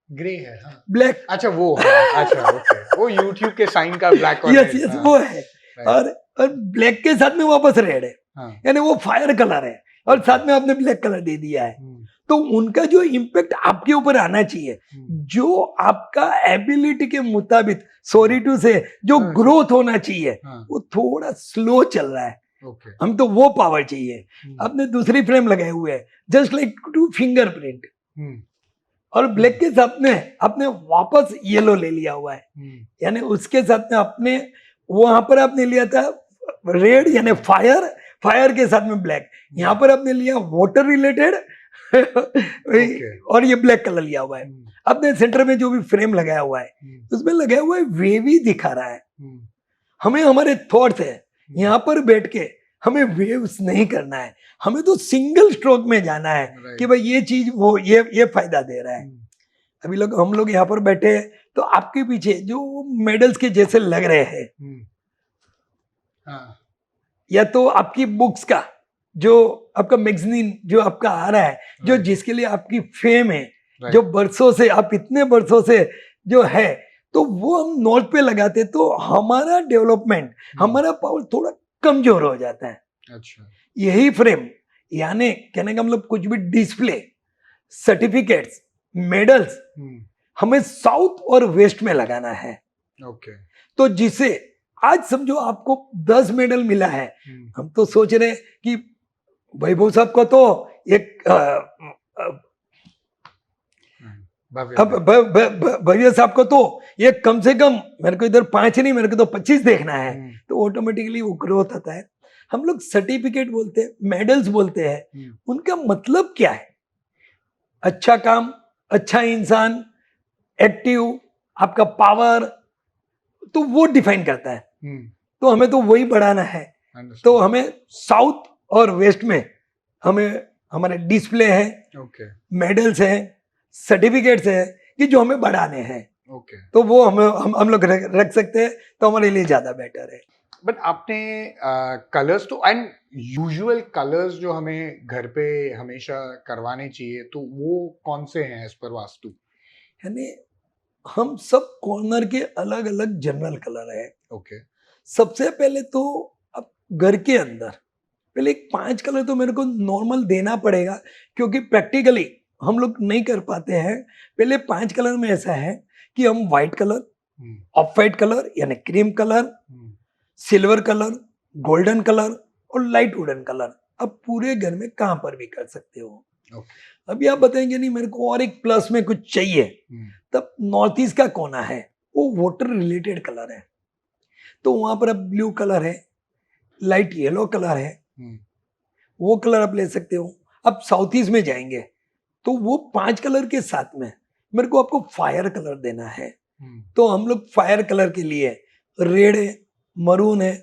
Speaker 1: ग्रे है, हाँ।
Speaker 2: ब्लैक,
Speaker 1: अच्छा वो, हाँ, अच्छा ओके, वो यूट्यूब के साइन का ब्लैक और
Speaker 2: यस
Speaker 1: रेड,
Speaker 2: यस
Speaker 1: हाँ,
Speaker 2: वो है।
Speaker 1: राइट,
Speaker 2: और ब्लैक के साथ में वापस रेड है,
Speaker 1: हाँ,
Speaker 2: यानी वो फायर कलर है, और साथ में आपने ब्लैक कलर दे दिया है। तो उनका जो इम्पैक्ट आपके ऊपर आना चाहिए, जो आपका एबिलिटी के मुताबिक, सॉरी टू से, जो
Speaker 1: हाँ,
Speaker 2: ग्रोथ होना चाहिए,
Speaker 1: हाँ,
Speaker 2: वो थोड़ा स्लो चल रहा है।
Speaker 1: ओके,
Speaker 2: हम तो वो पावर चाहिए। आपने दूसरी फ्रेम लगाए हुए है, जस्ट लाइक टू फिंगरप्रिंट, और ब्लैक के साथ में आपने वापस येलो ले लिया हुआ है, यानी उसके साथ में आपने वहां पर आपने लिया था रेड यानी फायर, फायर के साथ में ब्लैक, यहाँ पर आपने लिया वाटर रिलेटेड
Speaker 1: ओके,
Speaker 2: और ये ब्लैक कलर लिया हुआ है। आपने सेंटर में जो भी फ्रेम लगाया हुआ है उसमें लगाया हुआ है वेवी दिखा रहा है। हमें हमारे थॉट्स है, यहाँ पर बैठ के हमें वेव्स नहीं करना है, हमें तो सिंगल स्ट्रोक में जाना है कि भाई ये चीज वो ये फायदा दे रहा है। अभी हम लोग यहाँ पर बैठे हैं, तो आपके पीछे जो मेडल्स के जैसे लग रहे हैं,
Speaker 1: हाँ,
Speaker 2: या तो आपकी बुक्स का जो आपका मैगजीन जो आपका आ रहा है, जो जिसके लिए आपकी फेम है, जो बरसों से, आप इतने बरसों से जो है, तो वो हम नोट पे लगाते तो हमारा डेवलपमेंट, हमारा पावर थोड़ा कमजोर हो जाता है।
Speaker 1: अच्छा,
Speaker 2: यही फ्रेम, यानी कहने का मतलब कुछ भी डिस्प्ले, सर्टिफिकेट्स, मेडल्स हमें साउथ और वेस्ट में लगाना है।
Speaker 1: ओके,
Speaker 2: तो जिसे आज समझो आपको 10 मेडल मिला है, हम तो सोच रहे हैं कि वैभव साहब को तो एक भव्य साहब को तो ये कम से कम, मेरे को इधर 5 नहीं, मेरे को तो 25 देखना है, तो ऑटोमेटिकली वो ग्रोथ आता है। हम लोग सर्टिफिकेट बोलते हैं, मेडल्स बोलते हैं, उनका मतलब क्या है? अच्छा काम, अच्छा इंसान, एक्टिव, आपका पावर, तो वो डिफाइन करता है। तो हमें तो वही बढ़ाना है। तो हमें साउथ और वेस्ट में हमें हमारे डिस्प्ले है, मेडल्स हैं, सर्टिफिकेट्स हैं कि जो हमें बढ़ाने हैं। तो वो हम लोग रख सकते हैं, तो हमारे लिए ज्यादा बेटर है।
Speaker 1: बट आपने कलर्स तो, एंड यूजुअल कलर्स जो हमें घर पे हमेशा करवाने चाहिए, तो वो कौन से हैं एज पर वास्तु?
Speaker 2: यानी हम सब कॉर्नर के अलग अलग जनरल कलर है।
Speaker 1: ओके,
Speaker 2: सबसे पहले तो अब घर के अंदर पहले एक 5 कलर तो मेरे को नॉर्मल देना पड़ेगा, क्योंकि प्रैक्टिकली हम लोग नहीं कर पाते हैं। पहले 5 कलर में ऐसा है कि हम white colour, off white colour यानी cream colour, silver colour, golden colour और लाइट वुडन कलर, अब पूरे घर में कहां पर भी कर सकते हो। अभी आप बताएंगे नहीं मेरे को और एक प्लस में कुछ चाहिए, तब नॉर्थ ईस्ट का कोना है वो वाटर रिलेटेड कलर है, तो वहां पर अब ब्लू कलर है, लाइट येलो कलर है, वो कलर आप ले सकते हो। अब साउथ ईस्ट में जाएंगे तो वो 5 कलर के साथ में मेरे को आपको फायर कलर देना है, तो हम लोग फायर कलर के लिए रेड है, मरून है,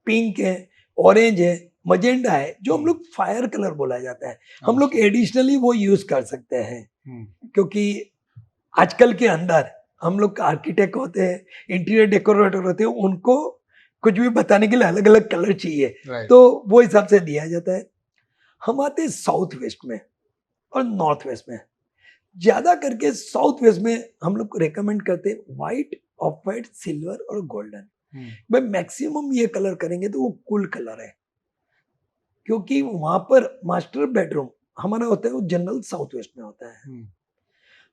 Speaker 2: पिंक है, ऑरेंज है, मजेंडा है, जो हम लोग फायर कलर बोला जाता है, हम लोग एडिशनली वो यूज कर सकते हैं। क्योंकि आजकल के अंदर हम लोग आर्किटेक्ट होते हैं, इंटीरियर डेकोरेटर होते हैं, उनको कुछ भी बताने के लिए अलग अलग कलर चाहिए, तो वो हिसाब से दिया जाता है। हम आते हैं साउथ वेस्ट में और नॉर्थ वेस्ट में। ज्यादा करके साउथ वेस्ट में हम लोग रेकमेंड करते हैं व्हाइट, ऑफ व्हाइट, सिल्वर और गोल्डन। भाई मैक्सिमम ये कलर करेंगे तो वो कूल कलर है, क्योंकि वहां पर मास्टर बेडरूम हमारा होता है वो जनरल साउथ वेस्ट में होता है।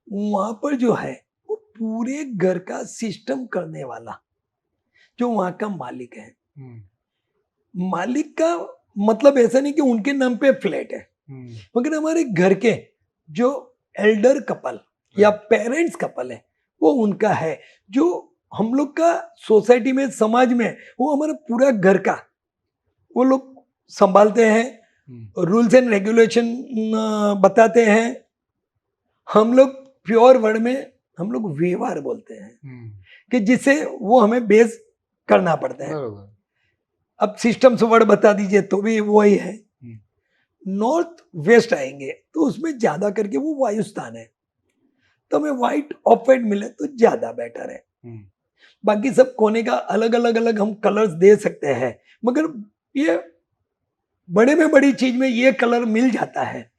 Speaker 2: वहां पर जो है वो पूरे घर का सिस्टम करने वाला जो वहां का मालिक है। मालिक का मतलब ऐसा नहीं कि उनके नाम पे फ्लैट है, मगर हमारे घर के जो एल्डर कपल या पेरेंट्स कपल है वो उनका है, जो हम लोग का सोसाइटी में, समाज में, वो हमारा पूरा घर का वो लोग संभालते हैं, रूल्स एंड रेगुलेशन बताते हैं। हम लोग प्योर वर्ड में हम लोग व्यवहार बोलते हैं कि जिसे वो हमें बेस करना पड़ता है।
Speaker 1: बरोबर।
Speaker 2: अब सिस्टम से वर्ड बता दीजिए तो भी वही है। नॉर्थ वेस्ट आएंगे तो उसमें ज्यादा करके वो वायुस्थान है, तो हमें व्हाइट ऑफ वाइट मिले तो ज्यादा बेटर है। बाकी सब कोने का अलग अलग हम कलर्स दे सकते हैं, मगर ये बड़े में बड़ी चीज में ये कलर मिल जाता है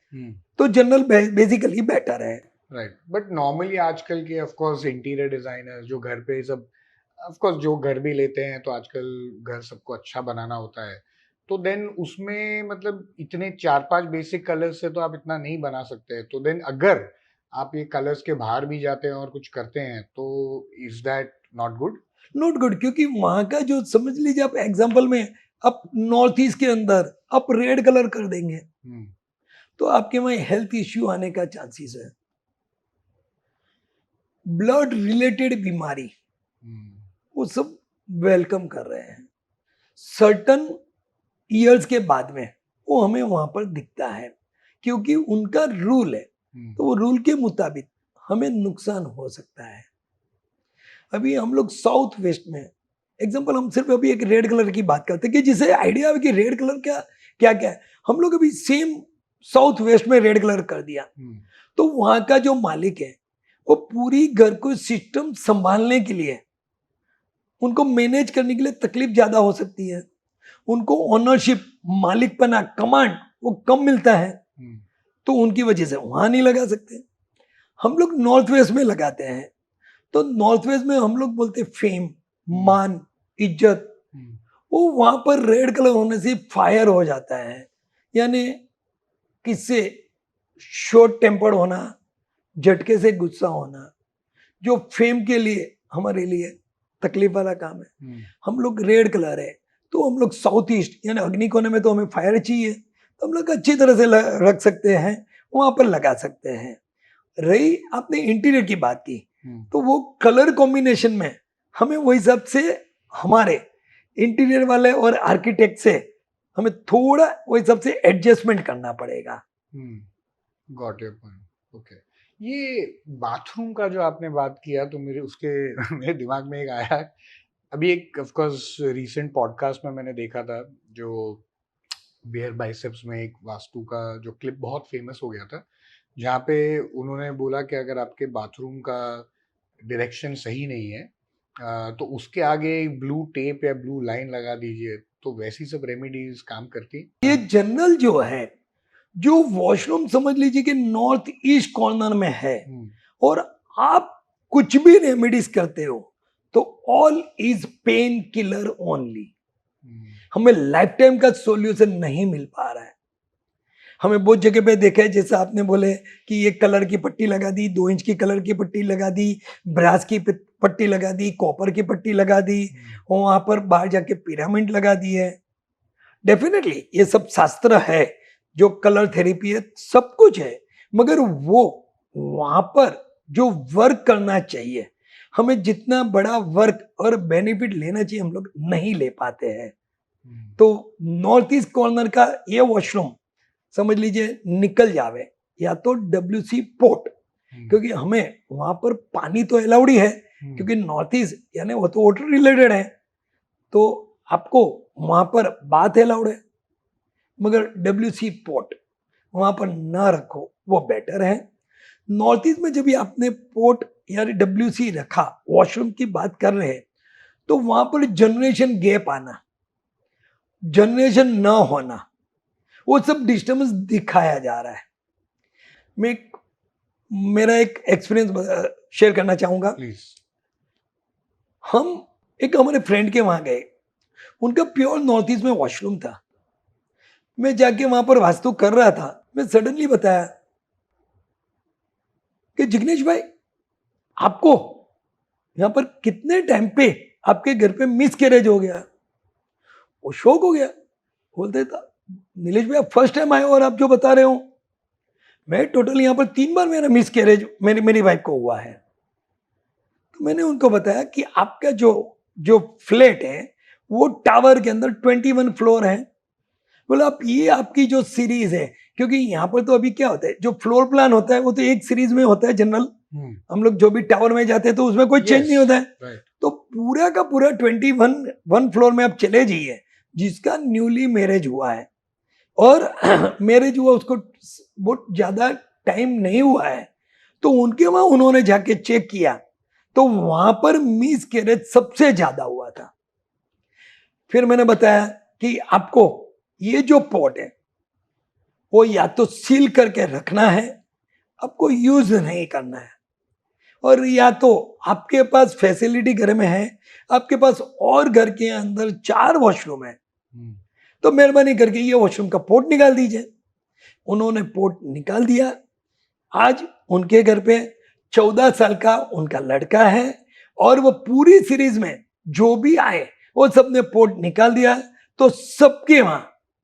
Speaker 2: तो जनरल बेसिकली बेटर है।
Speaker 1: राइट, बट नॉर्मली आजकल के ऑफ कोर्स इंटीरियर डिजाइनर्स जो घर पे सब ऑफ कोर्स जो घर भी लेते हैं तो आजकल घर सबको अच्छा बनाना होता है, तो देन उसमें मतलब इतने 4-5 बेसिक कलर्स से तो आप इतना नहीं बना सकते। तो देन अगर आप ये कलर्स के बाहर भी जाते हैं और कुछ करते हैं तो is that not good?
Speaker 2: Not good, क्योंकि वहां का जो समझ लीजिए आप एग्जांपल में आप नॉर्थ ईस्ट के अंदर आप रेड कलर कर देंगे तो आपके वहां हेल्थ इश्यू आने का चांसेस है। ब्लड रिलेटेड बीमारी वो सब वेलकम कर रहे हैं। सर्टन ईयर्स के बाद में वो हमें वहां पर दिखता है, क्योंकि उनका रूल है, तो वो रूल के मुताबिक हमें नुकसान हो सकता है। अभी हम लोग साउथ वेस्ट में एग्जांपल, हम सिर्फ अभी एक रेड कलर की बात करते हैं कि जिसे आइडिया है कि रेड कलर क्या क्या क्या है। हम लोग अभी सेम साउथ वेस्ट में रेड कलर कर दिया तो वहां का जो मालिक है वो पूरी घर को सिस्टम संभालने के लिए, उनको मैनेज करने के लिए तकलीफ ज्यादा हो सकती है। उनको ओनरशिप, मालिकपना, कमांड वो कम मिलता है, तो उनकी वजह से वहां नहीं लगा सकते। हम लोग नॉर्थ वेस्ट में लगाते हैं तो नॉर्थ वेस्ट में हम लोग बोलते फेम, मान, इज्जत, वो वहां पर रेड कलर होने से फायर हो जाता है। यानी किससे शॉर्ट टेम्पर्ड होना, झटके से गुस्सा होना, जो फेम के लिए हमारे लिए तकलीफ वाला काम है। हम लोग रेड कलर है तो हम लोग साउथ ईस्ट यानी अग्नि कोने में तो हमें फायर चाहिए, तो हम लोग अच्छी तरह से रख सकते हैं, वहां पर लगा सकते हैं। रही आपने इंटीरियर की बात की, तो वो कलर कॉम्बिनेशन में हमें वही हिसाब से हमारे इंटीरियर वाले और आर्किटेक्ट से हमें थोड़ा वही हिसाब से एडजस्टमेंट करना पड़ेगा।
Speaker 1: Got your point. ओके, ये बाथरूम का जो आपने बात किया तो मेरे उसके मेरे दिमाग में एक आया। अभी एक ऑफ कोर्स रीसेंट पॉडकास्ट में मैंने देखा था, जो बियर बाइसेप्स में एक वास्तु का जो क्लिप बहुत फेमस हो गया था, जहाँ पे उन्होंने बोला कि अगर आपके बाथरूम का डायरेक्शन सही नहीं है तो उसके आगे ब्लू टेप या ब्लू लाइन लगा दीजिए, तो वैसी सब रेमेडीज काम करती।
Speaker 2: ये जनरल जो है, जो वॉशरूम समझ लीजिए कि नॉर्थ ईस्ट कॉर्नर में है और आप कुछ भी रेमेडीज करते हो तो all is pain killer only. हमें लाइफ टाइम का सॉल्यूशन नहीं मिल पा रहा है। हमें बहुत जगह पे देखा है, जैसे आपने बोले कि ये कलर की पट्टी लगा दी, 2 इंच की कलर की पट्टी लगा दी, ब्रास की पट्टी लगा दी, कॉपर की पट्टी लगा दी और वहां पर बाहर जाके पिरामिड लगा दी है। डेफिनेटली ये सब शास्त्र है, जो कलर थेरेपी है, सब कुछ है, मगर वो वहां पर जो वर्क करना चाहिए, हमें जितना बड़ा वर्क और बेनिफिट लेना चाहिए हम लोग नहीं ले पाते हैं। तो नॉर्थ ईस्ट कॉर्नर का ये वॉशरूम समझ लीजिए निकल जावे, या तो WC पोर्ट, क्योंकि हमें वहां पर पानी तो अलाउड ही है, क्योंकि नॉर्थ ईस्ट यानी वो तो वाटर रिलेटेड है, तो आपको वहां पर बात अलाउड है, मगर WC पोर्ट वहां पर ना रखो, वो बेटर है। नॉर्थ ईस्ट में जब भी आपने पोर्ट या WC रखा, वॉशरूम की बात कर रहे हैं, तो वहां पर जनरेशन गैप आना, जनरेशन ना होना, वो सब डिस्टर्बेंस दिखाया जा रहा है। मैं मेरा एक एक्सपीरियंस शेयर करना चाहूंगा।
Speaker 1: प्लीज।
Speaker 2: हम एक हमारे फ्रेंड के वहां गए, उनका प्योर नॉर्थ ईस्ट में वॉशरूम था। मैं जाके वहां पर वास्तु कर रहा था, मैं सडनली बताया कि जिग्नेश भाई, आपको यहां पर कितने टाइम पे आपके घर पे मिस कैरेज हो गया? वो शौक हो गया, बोलते था नीलेश भाई आप फर्स्ट टाइम आए हो और आप जो बता रहे हो, मैं टोटल यहाँ पर 3 बार मेरा मिस कैरेज मेरी वाइफ को हुआ है। तो मैंने उनको बताया कि आपका जो फ्लैट है वो टावर के अंदर 21 फ्लोर है, बोला आप ये आपकी जो सीरीज है, क्योंकि यहाँ पर तो अभी क्या होता है, जो फ्लोर प्लान होता है वो तो एक सीरीज में होता है जनरल, हम लोग जो भी टावर में जाते हैं तो उसमें कोई चेंज नहीं होता है।
Speaker 1: राइट।
Speaker 2: तो पूरा का पूरा 21 फ्लोर में आप चले जाइए, जिसका न्यूली मैरिज हुआ है और मैरिज हुआ उसको बहुत ज्यादा टाइम नहीं हुआ है, तो उनके वहां उन्होंने जाके चेक किया तो वहां पर मिस कैरेज सबसे ज्यादा हुआ था। फिर मैंने बताया कि आपको ये जो पॉट है वो या तो सील करके रखना है, आपको यूज नहीं करना है, और या तो आपके पास फैसिलिटी घर में है, आपके पास और घर के अंदर 4 वॉशरूम है, तो मेहरबानी करके ये वॉशरूम का पोर्ट निकाल दीजिए। उन्होंने पोर्ट निकाल दिया। आज उनके घर पे 14 साल का उनका लड़का है और वो पूरी सीरीज में जो भी आए वो सबने पोर्ट निकाल दिया, तो सबके वहां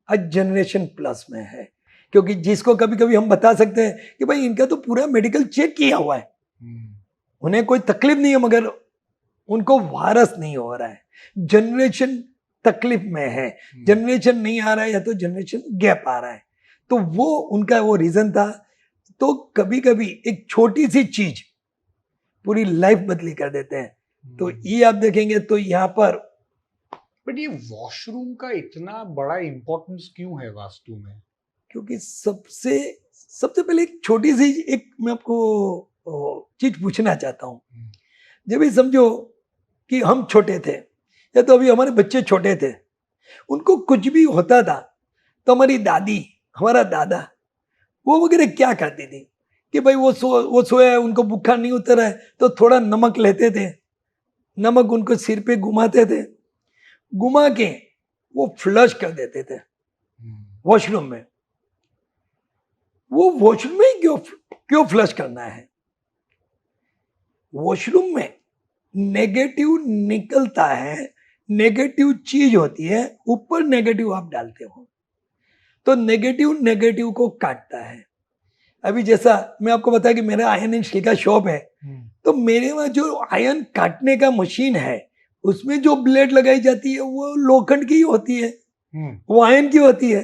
Speaker 2: आज जनरेशन प्लस में है। क्योंकि जिसको कभी कभी हम बता सकते हैं कि भाई इनका तो पूरा मेडिकल चेक किया हुआ है, उन्हें कोई तकलीफ नहीं है, मगर उनको वायरस नहीं हो रहा है, जनरेशन तकलीफ में है, जनरेशन नहीं आ रहा है या तो जनरेशन गैप आ रहा है, तो वो उनका वो रीजन था। तो कभी कभी एक छोटी सी चीज पूरी लाइफ बदली कर देते हैं। तो ये आप देखेंगे तो यहाँ पर
Speaker 1: बट ये वॉशरूम का इतना बड़ा इंपॉर्टेंस क्यों है वास्तु में?
Speaker 2: क्योंकि सबसे सबसे पहले एक छोटी सी एक मैं आपको चीज पूछना चाहता हूँ। जब भी समझो कि हम छोटे थे या तो अभी हमारे बच्चे छोटे थे, उनको कुछ भी होता था तो हमारी दादी, हमारा दादा वो वगैरह क्या करती थी कि भाई वो सोया है, उनको बुखार नहीं उतर है तो थोड़ा नमक लेते थे, नमक उनको सिर पे घुमाते थे, घुमा के वो फ्लश कर देते थे वॉशरूम में। वो वॉशरूम में क्यों फ्लश करना है? वॉशरूम में नेगेटिव निकलता है, नेगेटिव चीज होती है, ऊपर नेगेटिव आप डालते हो तो नेगेटिव को काटता है। अभी जैसा मैं आपको बताया कि मेरा आयरन एंड स्टील का शॉप है, तो मेरे वहां जो आयरन काटने का मशीन है उसमें जो ब्लेड लगाई जाती है वो लोखंड की होती है, वो आयरन की होती है।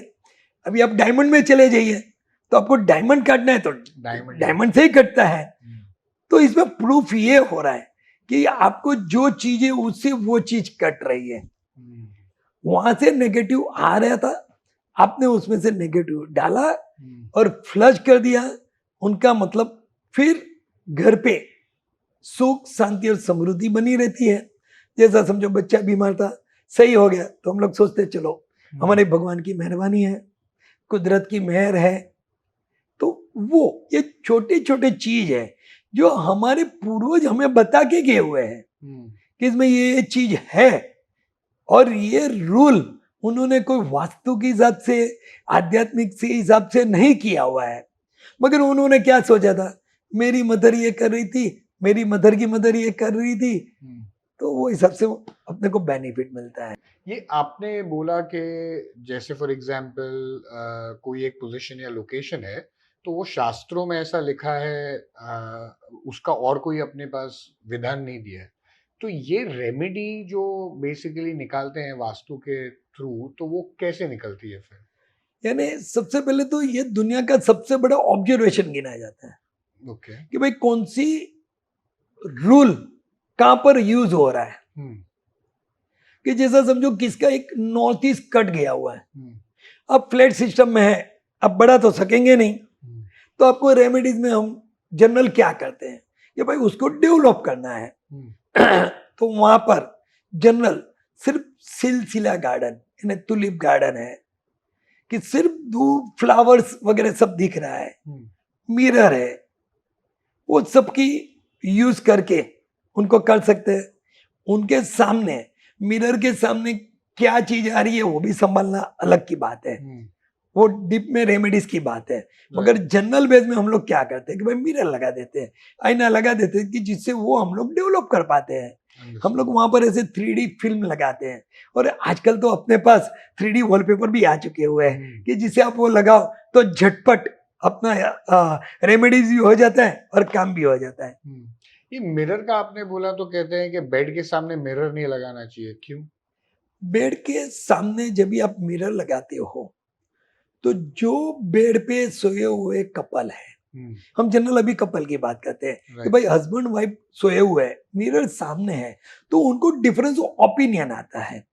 Speaker 2: अभी आप डायमंड में चले जाइए तो आपको डायमंड काटना है तो डायमंड से ही कटता है। तो इसमें प्रूफ ये हो रहा है कि आपको जो चीजें उससे वो चीज कट रही है। वहां से नेगेटिव आ रहा था, आपने उसमें से नेगेटिव डाला और फ्लश कर दिया, उनका मतलब फिर घर पे सुख शांति और समृद्धि बनी रहती है। जैसा समझो बच्चा बीमार था, सही हो गया तो हम लोग सोचते चलो हमारे भगवान की मेहरबानी है, कुदरत की मेहर है। तो वो ये छोटे छोटे चीज है जो हमारे पूर्वज हमें बता के गए हुए हैं कि इसमें ये चीज है, और ये रूल उन्होंने कोई वास्तु के हिसाब से, आध्यात्मिक से हिसाब से नहीं किया हुआ है, मगर उन्होंने क्या सोचा था, मेरी मदर ये कर रही थी, मेरी मदर की मदर ये कर रही थी, तो वो हिसाब से अपने को बेनिफिट मिलता है।
Speaker 1: ये आपने बोला कि जैसे फॉर एग्जांपल कोई एक पोजीशन या लोकेशन है तो वो शास्त्रों में ऐसा लिखा है, उसका और कोई अपने पास विधान नहीं दिया है, तो ये रेमेडी जो बेसिकली निकालते हैं वास्तु के थ्रू, तो वो कैसे निकलती है फिर?
Speaker 2: यानी सबसे पहले तो ये दुनिया का सबसे बड़ा ऑब्जर्वेशन गिना जाता है
Speaker 1: ओके।
Speaker 2: कि भाई कौन सी रूल कहां पर यूज हो रहा है। कि जैसा समझो किसका एक नॉर्थ ईस्ट कट गया हुआ है, अब फ्लैट सिस्टम में है, अब बढ़ा तो सकेंगे नहीं, तो आपको रेमेडीज में हम जनरल क्या करते हैं कि भाई उसको डेवलप करना है। तो वहां पर जनरल सिर्फ सिलसिला गार्डन यानी टुलिप गार्डन है कि सिर्फ दो फ्लावर्स वगैरह सब दिख रहा है, मिरर है, वो सबकी यूज करके उनको कर सकते हैं। उनके सामने मिरर के सामने क्या चीज आ रही है वो भी संभालना अलग की बात है, वो डीप में रेमेडीज की बात है। मगर जनरल बेस में हम लोग क्या करते हैं कि भाई मिरर लगा देते हैं, आईना लगा देते हैं कि जिससे वो हम लोग डेवलप कर पाते हैं। हम लोग वहां पर ऐसे 3D फिल्म लगाते हैं, और आजकल तो अपने पास 3D वॉलपेपर भी आ चुके हुए हैं कि जिसे आप वो लगाओ तो झटपट अपना रेमेडीज भी हो जाता है और काम भी हो जाता है।
Speaker 1: ये मिरर का आपने बोला तो कहते हैं कि बेड के सामने मिरर नहीं लगाना चाहिए, क्यों?
Speaker 2: बेड के सामने जब भी आप मिरर लगाते हो तो जो बेड पे सोए हुए कपल है, हम जनरल अभी कपल की बात करते हैं कि
Speaker 1: राइट
Speaker 2: भाई हस्बैंड वाइफ सोए हुए हैं, मिरर सामने है, तो उनको डिफरेंस ओपिनियन आता है।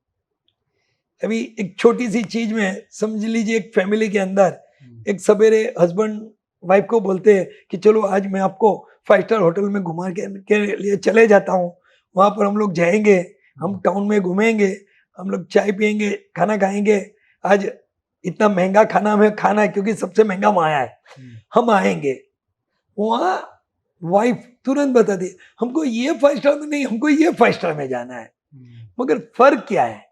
Speaker 2: अभी एक छोटी सी चीज में समझ लीजिए, एक फैमिली के अंदर एक सवेरे हस्बैंड वाइफ को बोलते हैं कि चलो आज मैं आपको 5 स्टार होटल में घुमा के लिए चले जाता हूँ, वहां पर हम लोग जाएंगे, हम टाउन में घूमेंगे, हम लोग चाय पियेंगे, खाना खाएंगे, आज इतना महंगा खाना हमें खाना है क्योंकि सबसे महंगा वहां है, हम आएंगे। वहां वाइफ तुरंत बताती है हमको ये 5 स्टार में नहीं, हमको ये 5 स्टार में जाना है। मगर फर्क क्या है,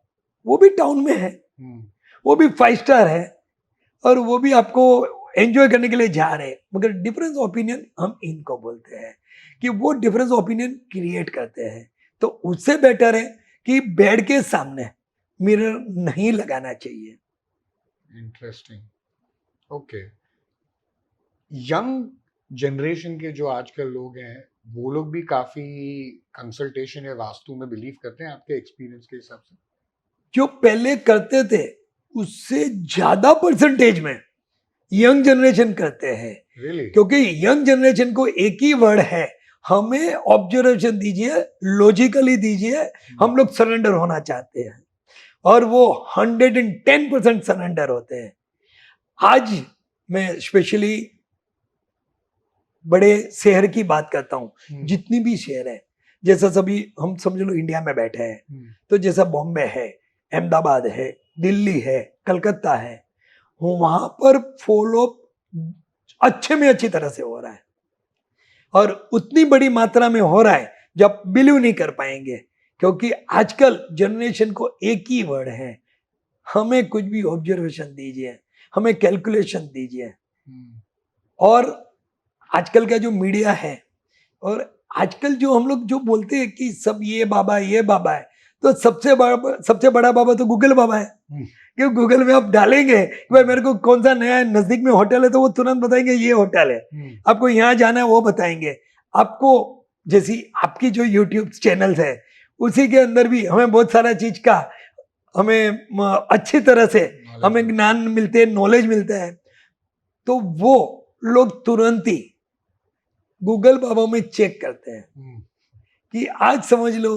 Speaker 2: वो भी टाउन में है, वो भी 5 स्टार है, और वो भी आपको एंजॉय करने के लिए जा रहे हैं, मगर डिफरेंस ओपिनियन हम इनको बोलते हैं कि वो डिफरेंस ओपिनियन क्रिएट करते हैं। तो उससे बेटर है कि बेड के सामने मिरर नहीं लगाना चाहिए।
Speaker 1: इंटरेस्टिंग। ओके, यंग जनरेशन के जो आजकल लोग हैं वो लोग भी काफी कंसल्टेशन या वास्तु में बिलीव करते हैं आपके एक्सपीरियंस के हिसाब से?
Speaker 2: जो पहले करते थे उससे ज्यादा परसेंटेज में यंग जनरेशन करते हैं।
Speaker 1: रियली?
Speaker 2: क्योंकि यंग जनरेशन को एक ही वर्ड है, हमें ऑब्जर्वेशन दीजिए, लॉजिकली दीजिए, हम लोग सरेंडर होना चाहते हैं, और वो 110% सरेंडर होते हैं। आज मैं स्पेशली बड़े शहर की बात करता हूँ, जितनी भी शहर है, जैसा सभी हम समझ लो इंडिया में बैठे हैं, तो जैसा बॉम्बे है, अहमदाबाद है, दिल्ली है, कलकत्ता है, वहां पर फॉलो अच्छे में अच्छी तरह से हो रहा है, और उतनी बड़ी मात्रा में हो रहा है जो आप बिलीव नहीं कर पाएंगे। क्योंकि आजकल जनरेशन को एक ही वर्ड है, हमें कुछ भी ऑब्जर्वेशन दीजिए, हमें कैलकुलेशन दीजिए। और आजकल का जो मीडिया है, और आजकल जो हम लोग जो बोलते हैं कि सब ये बाबा है, तो सबसे बड़ा बाबा तो गूगल बाबा है। क्योंकि गूगल में आप डालेंगे कि भाई मेरे को कौन सा नया नजदीक में होटल है, तो वो तुरंत बताएंगे ये होटल है, आपको यहाँ जाना है वो बताएंगे आपको। जैसी आपकी जो यूट्यूब चैनल्स है, उसी के अंदर भी हमें बहुत सारा चीज का हमें अच्छी तरह से हमें ज्ञान मिलते हैं, नॉलेज मिलता है। तो वो लोग तुरंत ही गूगल बाबा में चेक करते हैं कि आज समझ लो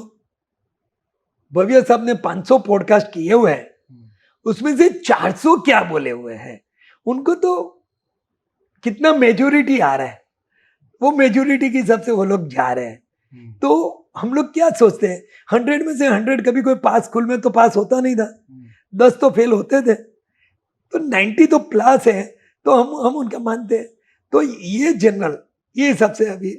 Speaker 2: भव्य साहब ने 500 पॉडकास्ट किए हुए हैं, उसमें से 400 क्या बोले हुए हैं, उनको तो कितना मेजोरिटी आ रहा है, वो मेजोरिटी के हिसाब से वो लोग जा रहे हैं। तो हम लोग क्या सोचते हैं, 100 में से 100, कभी कोई पास स्कूल में तो पास होता नहीं था, 10 तो फेल होते थे, तो 90 तो प्लस है, तो हम उनका मानते हैं। तो ये जनरल, ये सबसे अभी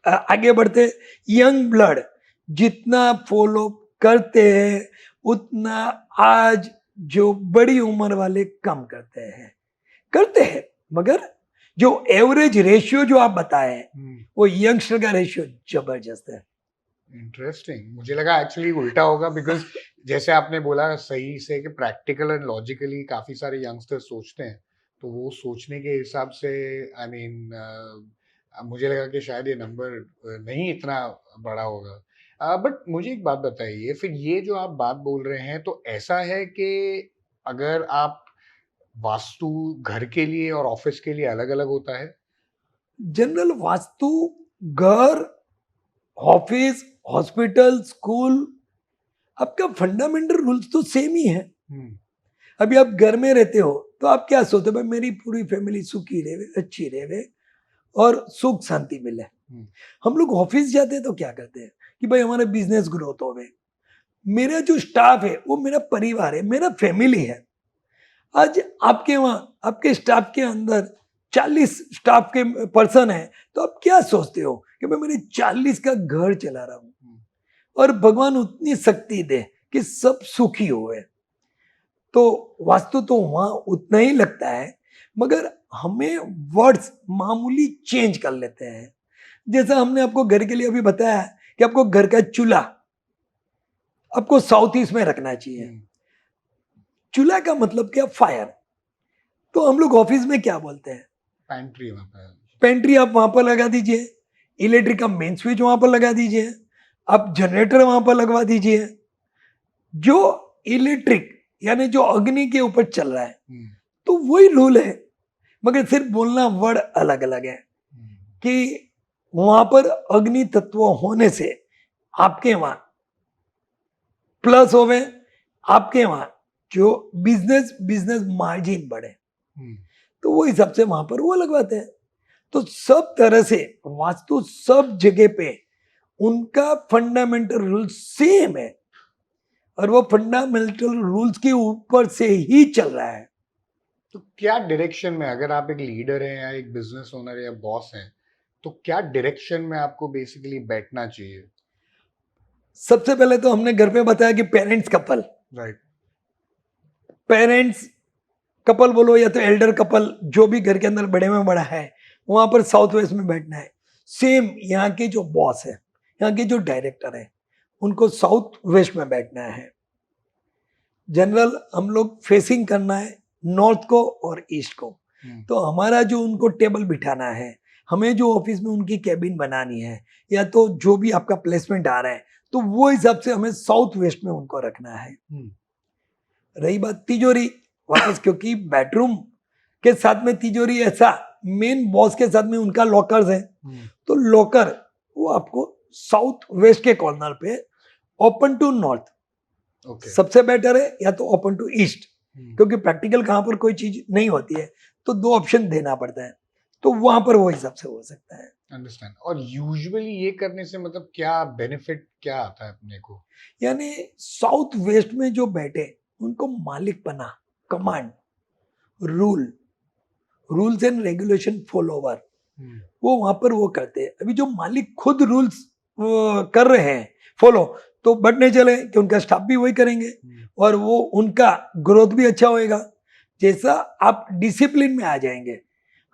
Speaker 2: आगे बढ़ते, यंग ब्लड जितना फॉलो करते हैं उतना आज जो बड़ी उम्र वाले कम करते हैं, मगर जो एवरेज रेशियो जो आप बताए वो यंगस्टर का रेशियो जबरदस्त है।
Speaker 1: इंटरेस्टिंग। मुझे लगा एक्चुअली उल्टा होगा, बिकॉज जैसे आपने बोला सही से कि प्रैक्टिकल एंड लॉजिकली काफी सारे यंगस्टर्स सोचते हैं, तो वो सोचने के हिसाब से आई मीन मुझे लगा कि शायद ये नंबर नहीं इतना बड़ा होगा। बट मुझे एक बात बताइए, फिर ये जो आप बात बोल रहे हैं, तो ऐसा है कि अगर आप वास्तु घर के लिए और ऑफिस के लिए अलग अलग होता है?
Speaker 2: जनरल वास्तु घर, ऑफिस, हॉस्पिटल, स्कूल, आपका फंडामेंटल रूल्स तो सेम ही है। अभी आप घर में रहते हो तो आप क्या सोचते हो, भाई मेरी पूरी फैमिली सुखी रहे, अच्छी रहे और सुख शांति मिले। हम लोग ऑफिस जाते हैं तो क्या करते हैं कि भाई हमारा बिजनेस ग्रोथ हो, मेरा जो स्टाफ है वो मेरा परिवार है, मेरा फैमिली है। आज आपके वहां आपके स्टाफ के अंदर 40 स्टाफ के पर्सन है, तो आप क्या सोचते हो कि मैं मेरे 40 का घर चला रहा हूं, और भगवान उतनी शक्ति दे कि सब सुखी हुए। तो वास्तु तो वहां उतना ही लगता है, मगर हमें वर्ड्स मामूली चेंज कर लेते हैं। जैसा हमने आपको घर के लिए अभी बताया कि आपको घर का चूल्हा आपको साउथ ईस्ट में रखना चाहिए। चूल्हा का मतलब क्या, फायर। तो हम लोग ऑफिस में क्या बोलते हैं,
Speaker 1: पेंट्री। वहां पर
Speaker 2: पेंट्री आप वहां पर लगा दीजिए, इलेक्ट्रिक का मेन स्विच वहां पर लगा दीजिए, आप जनरेटर वहां पर लगवा दीजिए। जो इलेक्ट्रिक यानी जो अग्नि के ऊपर चल रहा है, तो वही रूल है, मगर सिर्फ बोलना वर्ड अलग अलग है कि वहां पर अग्नि तत्व होने से आपके वहां प्लस होवे, आपके वहां जो बिजनेस बिजनेस मार्जिन बढ़े, तो वो हिसाब से वहां पर वो लगवाते हैं। तो सब तरह से वास्तु सब जगह पे उनका फंडामेंटल रूल सेम है और वो फंडामेंटल रूल्स के ऊपर से ही चल रहा है।
Speaker 1: तो क्या डायरेक्शन में, अगर आप एक लीडर हैं या एक बिजनेस ओनर या बॉस हैं, तो क्या डायरेक्शन में आपको बेसिकली बैठना चाहिए?
Speaker 2: सबसे पहले तो हमने घर पे बताया कि parents couple,
Speaker 1: right.
Speaker 2: Parents couple बोलो या तो एल्डर कपल, जो भी घर के अंदर बड़े में बड़ा है, वहां पर साउथ वेस्ट में बैठना है। सेम यहाँ के जो बॉस है, यहाँ के जो डायरेक्टर है, उनको साउथ वेस्ट में बैठना है। जनरल हम लोग फेसिंग करना है नॉर्थ को और ईस्ट को। तो हमारा जो उनको टेबल बिठाना है, हमें जो ऑफिस में उनकी कैबिन बनानी है, या तो जो भी आपका प्लेसमेंट आ रहा है, तो वो हिसाब से हमें साउथ वेस्ट में उनको रखना है। रही बात तिजोरी, वापस क्योंकि बेडरूम के साथ में तिजोरी, ऐसा मेन बॉस के साथ में उनका लॉकर्स है, तो लॉकर वो आपको साउथ वेस्ट के कॉर्नर पे ओपन टू नॉर्थ सबसे बेटर है, या तो ओपन टू ईस्ट, क्योंकि प्रैक्टिकल कहां पर कोई चीज नहीं होती है तो दो ऑप्शन देना पड़ता है, तो वहां पर वो हिसाब से हो सकता है।
Speaker 1: अंडरस्टैंड। और यूजुअली ये करने से मतलब क्या बेनिफिट क्या आता है अपने को?
Speaker 2: यानी साउथ वेस्ट में जो बैठे उनको मालिक बना, command, rules and regulation follower, वो वहां पर वो करते हैं। अभी जो मालिक खुद रूल्स कर रहे हैं फॉलो, तो बढ़ने चले कि उनका स्टाफ भी वही करेंगे और वो उनका ग्रोथ भी अच्छा होएगा। जैसा आप डिसिप्लिन में आ जाएंगे,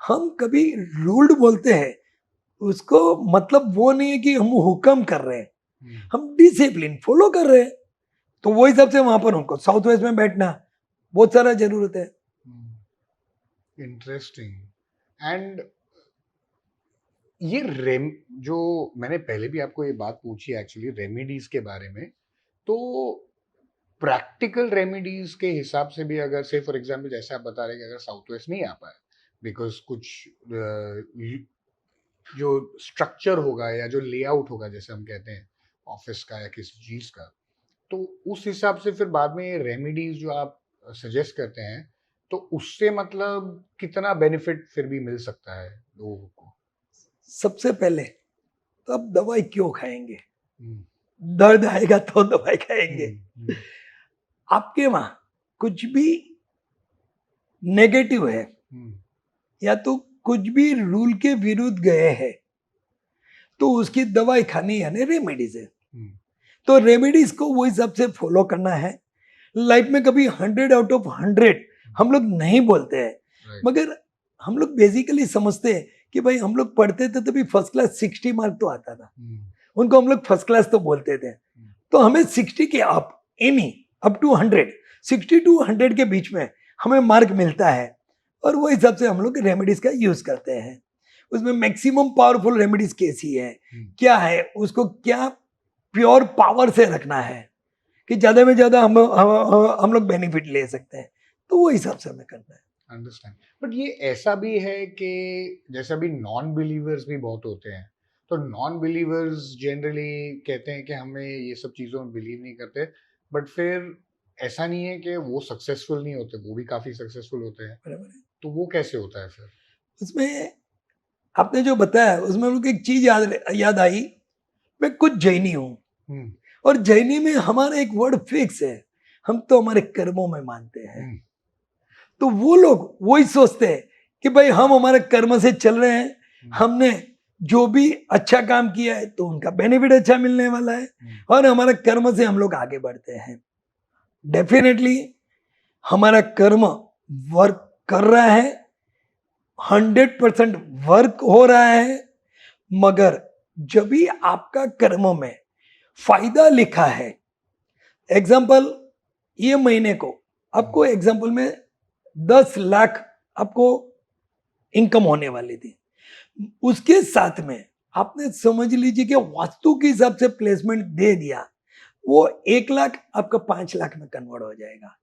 Speaker 2: हम कभी रूल्ड बोलते हैं उसको मतलब वो नहीं है कि हम हुक्म कर रहे हैं, हम डिसिप्लिन फॉलो कर रहे हैं, तो वो हिसाब से वहां पर उनको साउथ वेस्ट में बैठना बहुत सारा जरूरत है।
Speaker 1: इंटरेस्टिंग। एंड ये जो मैंने पहले भी आपको ये बात पूछी एक्चुअली रेमेडीज के बारे में, तो प्रैक्टिकल रेमेडीज के हिसाब से भी अगर से फॉर एग्जांपल जैसे आप बता रहे हैं कि अगर साउथ वेस्ट नहीं आ पाए बिकॉज कुछ जो स्ट्रक्चर होगा या जो लेआउट होगा जैसे हम कहते हैं ऑफिस का या किसी चीज का, तो उस हिसाब से फिर बाद में ये रेमेडीज जो आप सजेस्ट करते हैं, तो उससे मतलब कितना बेनिफिट फिर भी मिल सकता है लोगों को?
Speaker 2: सबसे पहले तो आप दवाई क्यों खाएंगे? दर्द आएगा तो दवाई खाएंगे। आपके वहां कुछ भी नेगेटिव है या तो कुछ भी रूल के विरुद्ध गए हैं, तो उसकी दवाई खानी यानी रेमेडीज है। तो रेमेडीज को वो हिसाब से फॉलो करना है। लाइफ में कभी 100 आउट ऑफ 100 हम लोग नहीं बोलते हैं, मगर हम लोग बेसिकली समझते हैं कि भाई हम लोग पढ़ते थे तभी फर्स्ट क्लास 60 मार्क तो आता था, उनको हम लोग फर्स्ट क्लास तो बोलते थे। तो हमें 60 के up any up to 100, 60 to 100 के बीच में हमें मार्क मिलता है, और वो हिसाब से हम लोग रेमेडीज का यूज करते हैं। उसमें मैक्सिमम पावरफुल रेमेडीज कैसी है, क्या है, उसको क्या प्योर पावर से रखना है कि ज्यादा में ज्यादा हम लोग बेनिफिट ले सकते हैं, तो वो हिसाब से हमें करना है।
Speaker 1: अंडरस्टैंड। बट ये ऐसा भी है कि जैसे अभी नॉन बिलीवर्स भी बहुत होते हैं, तो नॉन बिलीवर्स जनरली कहते हैं कि हमें ये सब चीज़ों में बिलीव नहीं करते, बट फिर ऐसा नहीं है कि वो सक्सेसफुल नहीं होते, वो भी काफ़ी सक्सेसफुल होते हैं।
Speaker 2: बराबर है।
Speaker 1: तो वो कैसे होता है फिर?
Speaker 2: उसमें आपने जो बताया उसमें मुझे एक चीज याद आई। मैं कुछ जैनी हूँ, और जैनी में हमारा एक वर्ड फिक्स है, हम तो हमारे कर्मों में मानते हैं। तो वो लोग वही सोचते हैं कि भाई हम हमारे कर्म से चल रहे हैं, हमने जो भी अच्छा काम किया है तो उनका बेनिफिट अच्छा मिलने वाला है, और हमारे कर्म से हम लोग आगे बढ़ते हैं। डेफिनेटली हमारा कर्म वर्क कर रहा है, 100% वर्क हो रहा है, मगर जब भी आपका कर्म में फायदा लिखा है, एग्जाम्पल ये महीने को आपको एग्जाम्पल में 10 लाख आपको इनकम होने वाली थी, उसके साथ में आपने समझ लीजिए कि वास्तु के हिसाब से प्लेसमेंट दे दिया, वो 1 लाख आपका 5 लाख में कन्वर्ट हो जाएगा।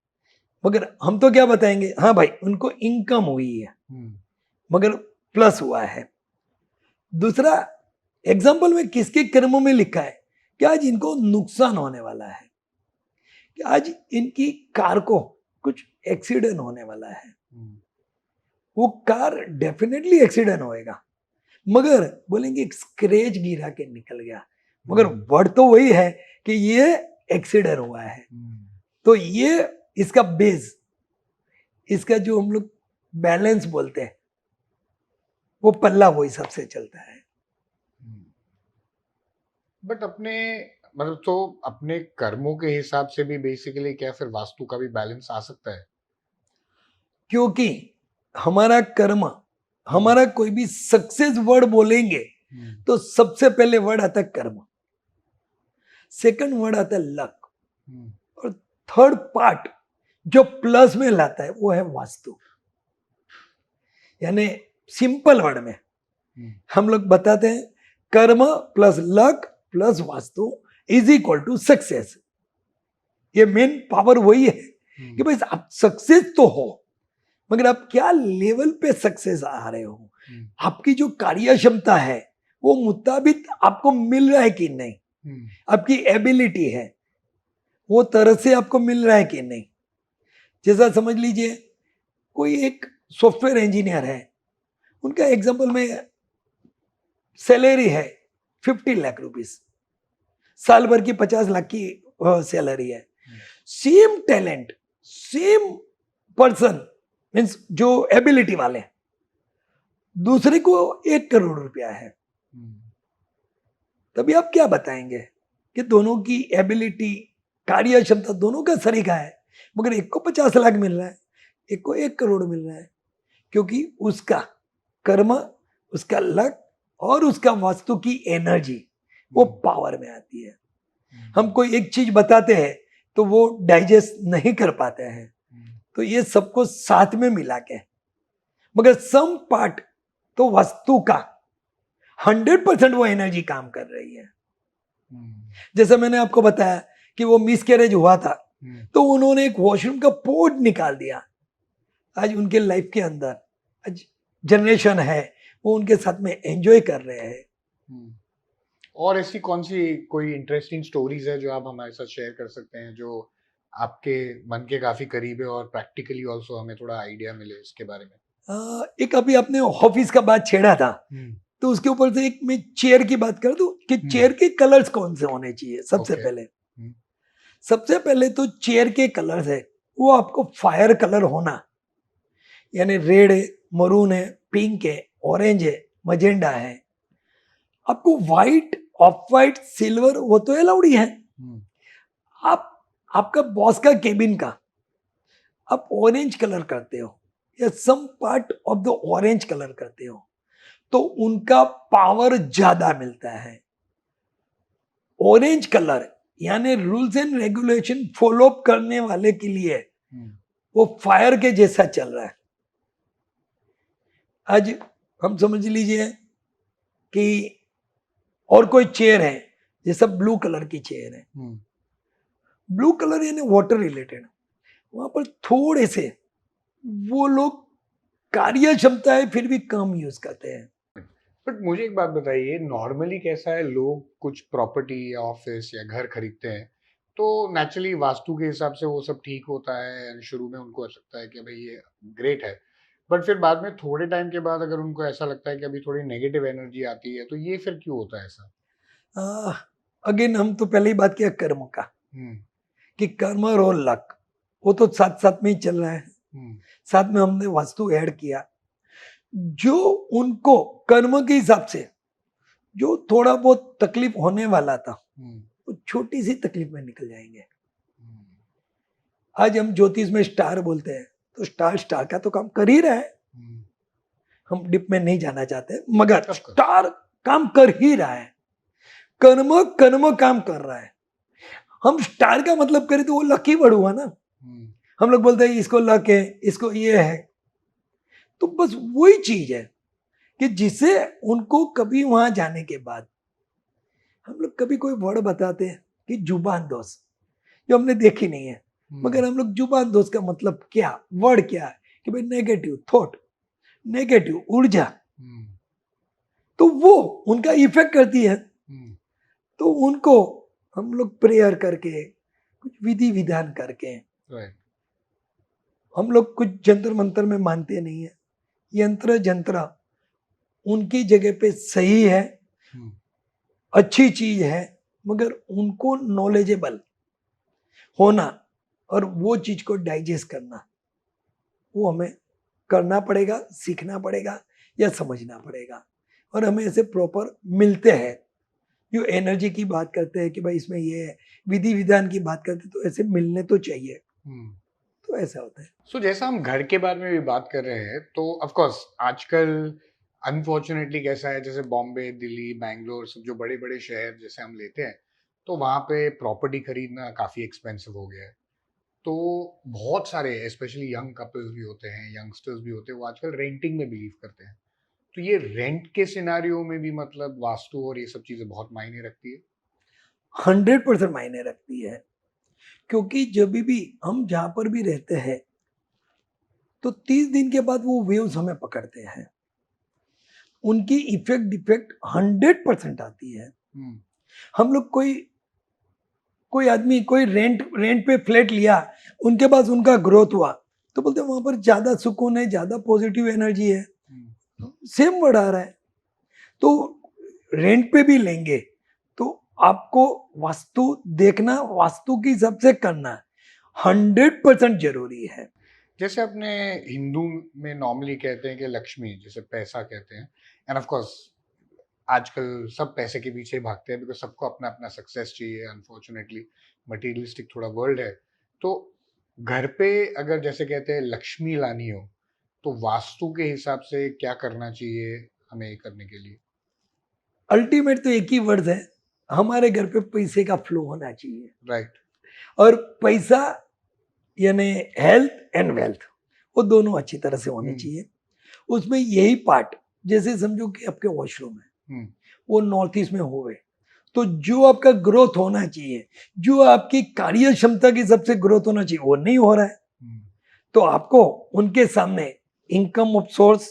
Speaker 2: मगर हम तो क्या बताएंगे, हाँ भाई उनको इनकम हुई है मगर प्लस हुआ है। दूसरा एग्जाम्पल में किसके कर्मों में लिखा है कि आज इनको नुकसान होने वाला है, कि आज इनकी कार को कुछ एक्सीडेंट होने वाला है। वो कार डेफिनेटली एक्सीडेंट होएगा, मगर बोलेंगे स्क्रैच गिरा के निकल गया, मगर वर्ड तो वही है कि ये एक्सीडेंट हुआ है। तो ये इसका बेस, इसका जो हम लोग बैलेंस बोलते हैं, वो पल्ला वही सबसे चलता है।
Speaker 1: बट अपने मतलब तो अपने कर्मों के हिसाब से भी बेसिकली क्या फिर वास्तु का भी बैलेंस आ सकता है?
Speaker 2: क्योंकि हमारा कर्म, हमारा कोई भी सक्सेस वर्ड बोलेंगे तो सबसे पहले वर्ड आता है कर्म, सेकंड वर्ड आता है लक, और थर्ड पार्ट जो प्लस में लाता है वो है वास्तु। यानी सिंपल वर्ड में हम लोग बताते हैं karma plus luck plus vastu is equal to success. ये मेन पावर वही है कि भाई आप सक्सेस तो हो, मगर आप क्या लेवल पे सक्सेस आ रहे हो, आपकी जो कार्य क्षमता है वो मुताबिक आपको मिल रहा है कि नहीं, आपकी एबिलिटी है वो तरह से आपको मिल रहा है कि नहीं। जैसा समझ लीजिए कोई एक सॉफ्टवेयर इंजीनियर है, उनका एग्जांपल में सैलरी है 50 लाख रुपीस, साल भर की 50 लाख की सैलरी है। Same talent, same person means जो एबिलिटी वाले, दूसरे को 1 करोड़ रुपया है। तभी आप क्या बताएंगे कि दोनों की एबिलिटी, कार्य क्षमता दोनों का सरीका है, मगर एक को 50 लाख मिल रहा है, एक को 1 करोड़ मिल रहा है, क्योंकि उसका कर्म, उसका लक और उसका वास्तु की एनर्जी वो पावर में आती है। हम कोई एक चीज बताते हैं तो वो डाइजेस्ट नहीं कर पाते हैं, तो ये सबको साथ में मिला के, मगर सम पार्ट तो वास्तु का 100% वो एनर्जी काम कर रही है। जैसे मैंने आपको बताया कि वो मिसकैरेज हुआ था तो उन्होंने एक वॉशरूम का पोर्ट निकाल दिया। आज उनके लाइफ के अंदर आज जनरेशन है, वो उनके साथ में एंजॉय कर रहे हैं।
Speaker 1: और ऐसी कौन सी कोई इंटरेस्टिंग स्टोरीज है जो आप हमारे साथ शेयर कर सकते हैं, जो आपके मन के काफी करीब है और प्रैक्टिकली ऑल्सो हमें थोड़ा आइडिया मिले इसके बारे में?
Speaker 2: एक अभी आपने ऑफिस का बात छेड़ा था, तो उसके ऊपर से एक मैं चेयर की बात कर दूं कि चेयर के कलर्स कौन से होने चाहिए। सबसे पहले तो चेयर के कलर्स है वो आपको फायर कलर होना, यानी रेड है, मरून है, पिंक है, ऑरेंज है, मजेंडा है। आपको व्हाइट, ऑफ व्हाइट, सिल्वर वो तो अलाउड ही है। आप आपका बॉस का केबिन का आप ऑरेंज कलर करते हो या some part of the orange colour करते हो तो उनका पावर ज्यादा मिलता है। ऑरेंज कलर यानी रूल्स एंड रेगुलेशन फॉलो करने वाले के लिए वो फायर के जैसा चल रहा है। आज हम समझ लीजिए कि और कोई चेयर है, जैसा ब्लू कलर की चेयर है, ब्लू कलर यानी वाटर रिलेटेड, वहां पर थोड़े से वो लोग कार्य क्षमता है फिर भी कम यूज करते हैं।
Speaker 1: बट मुझे एक बात बताइए, नॉर्मली कैसा है, लोग कुछ प्रॉपर्टी या ऑफिस या घर खरीदते हैं तो नेचुरली वास्तु के हिसाब से वो सब ठीक होता है, शुरू में उनको ऐसा लगता है कि भाई ये ग्रेट है, बट फिर बाद में थोड़े टाइम के बाद अगर उनको ऐसा लगता है कि अभी थोड़ी नेगेटिव एनर्जी आती है, तो ये फिर क्यों होता है ऐसा?
Speaker 2: अगेन हम तो पहले ही बात किया कर्म का, कि कर्म और लक वो तो साथ साथ में ही चल रहा है। साथ में हमने वास्तु ऐड किया, जो उनको कर्म के हिसाब से जो थोड़ा बहुत तकलीफ होने वाला था वो छोटी सी तकलीफ में निकल जाएंगे। आज हम ज्योतिष में स्टार बोलते हैं तो स्टार का तो काम कर ही रहा है, हम डिप में नहीं जाना चाहते, मगर स्टार काम कर ही रहा है, कर्म काम कर रहा है। हम स्टार का मतलब करें तो वो लकी वर्ड हुआ ना। हम लोग बोलते हैं इसको लक है, इसको ये है, तो बस वही चीज है कि जिसे उनको कभी वहां जाने के बाद हम लोग कभी कोई वर्ड बताते हैं कि जुबान दोस्त, जो हमने देखी नहीं है, मगर हम लोग जुबान दोस्त का मतलब क्या, वर्ड क्या है कि भाई नेगेटिव थॉट, नेगेटिव ऊर्जा, तो वो उनका इफेक्ट करती है। तो उनको हम लोग प्रेयर करके, कुछ विधि विधान करके, हम लोग कुछ जंतर मंतर में मानते नहीं है, यंत्र जंत्र उनकी जगह पे सही है, अच्छी चीज है, मगर उनको नॉलेजेबल होना और वो चीज को डाइजेस्ट करना, वो हमें करना पड़ेगा, सीखना पड़ेगा या समझना पड़ेगा। और हमें ऐसे प्रॉपर मिलते हैं, जो एनर्जी की बात करते हैं कि भाई इसमें ये है, विधि विधान की बात करते हैं, तो ऐसे मिलने तो चाहिए। तो ऐसा होता है।
Speaker 1: सो जैसा हम घर के बारे में भी बात कर रहे हैं, तो ऑफ कोर्स आजकल अनफॉर्चुनेटली कैसा है, जैसे बॉम्बे, दिल्ली, बैंगलोर, सब जो बड़े बड़े शहर जैसे हम लेते हैं, तो वहाँ पे प्रॉपर्टी खरीदना काफ़ी एक्सपेंसिव हो गया है। तो बहुत सारे स्पेशली यंग कपल्स भी होते हैं, यंगस्टर्स भी होते हैं, वो आजकल रेंटिंग में बिलीव करते हैं। तो ये रेंट के सिनारियो में भी मतलब वास्तु और ये सब चीज़ें बहुत मायने रखती है।
Speaker 2: 100% मायने रखती है, क्योंकि जब भी हम जहां पर भी रहते हैं, तो 30 दिन के बाद वो वेव्स हमें पकड़ते हैं, उनकी इफेक्ट डिफेक्ट 100% आती है। हम लोग कोई कोई आदमी कोई रेंट पे फ्लैट लिया, उनके पास उनका ग्रोथ हुआ, तो बोलते हैं वहां पर ज्यादा सुकून है, ज्यादा पॉजिटिव एनर्जी है, सेम वर्ड आ रहा है। तो रेंट पे भी लेंगे तो आपको वास्तु देखना, वास्तु की हिसाब से करना 100% जरूरी है।
Speaker 1: जैसे अपने हिंदू में नॉर्मली कहते हैं कि लक्ष्मी, जैसे पैसा कहते हैं, एंड ऑफ कोर्स आजकल सब पैसे के पीछे भागते हैं बिकॉज सबको अपना अपना सक्सेस चाहिए। अनफॉर्चुनेटली मटेरियलिस्टिक थोड़ा वर्ल्ड है। तो घर पे अगर जैसे कहते हैं लक्ष्मी लानी हो, तो वास्तु के हिसाब से क्या करना चाहिए हमें करने के लिए?
Speaker 2: अल्टीमेट तो एक ही वर्ड है, हमारे घर पे पैसे का फ्लो होना चाहिए।
Speaker 1: राइट।
Speaker 2: और पैसा यानी हेल्थ एंड वेल्थ, वो दोनों अच्छी तरह से होने चाहिए। उसमें यही पार्ट, जैसे समझो कि आपके वॉशरूम है, वो नॉर्थ ईस्ट में हो गए, तो जो आपका ग्रोथ होना चाहिए, जो आपकी कार्य क्षमता की सबसे ग्रोथ होना चाहिए, वो नहीं हो रहा है। तो आपको उनके सामने इनकम ऑफ सोर्स,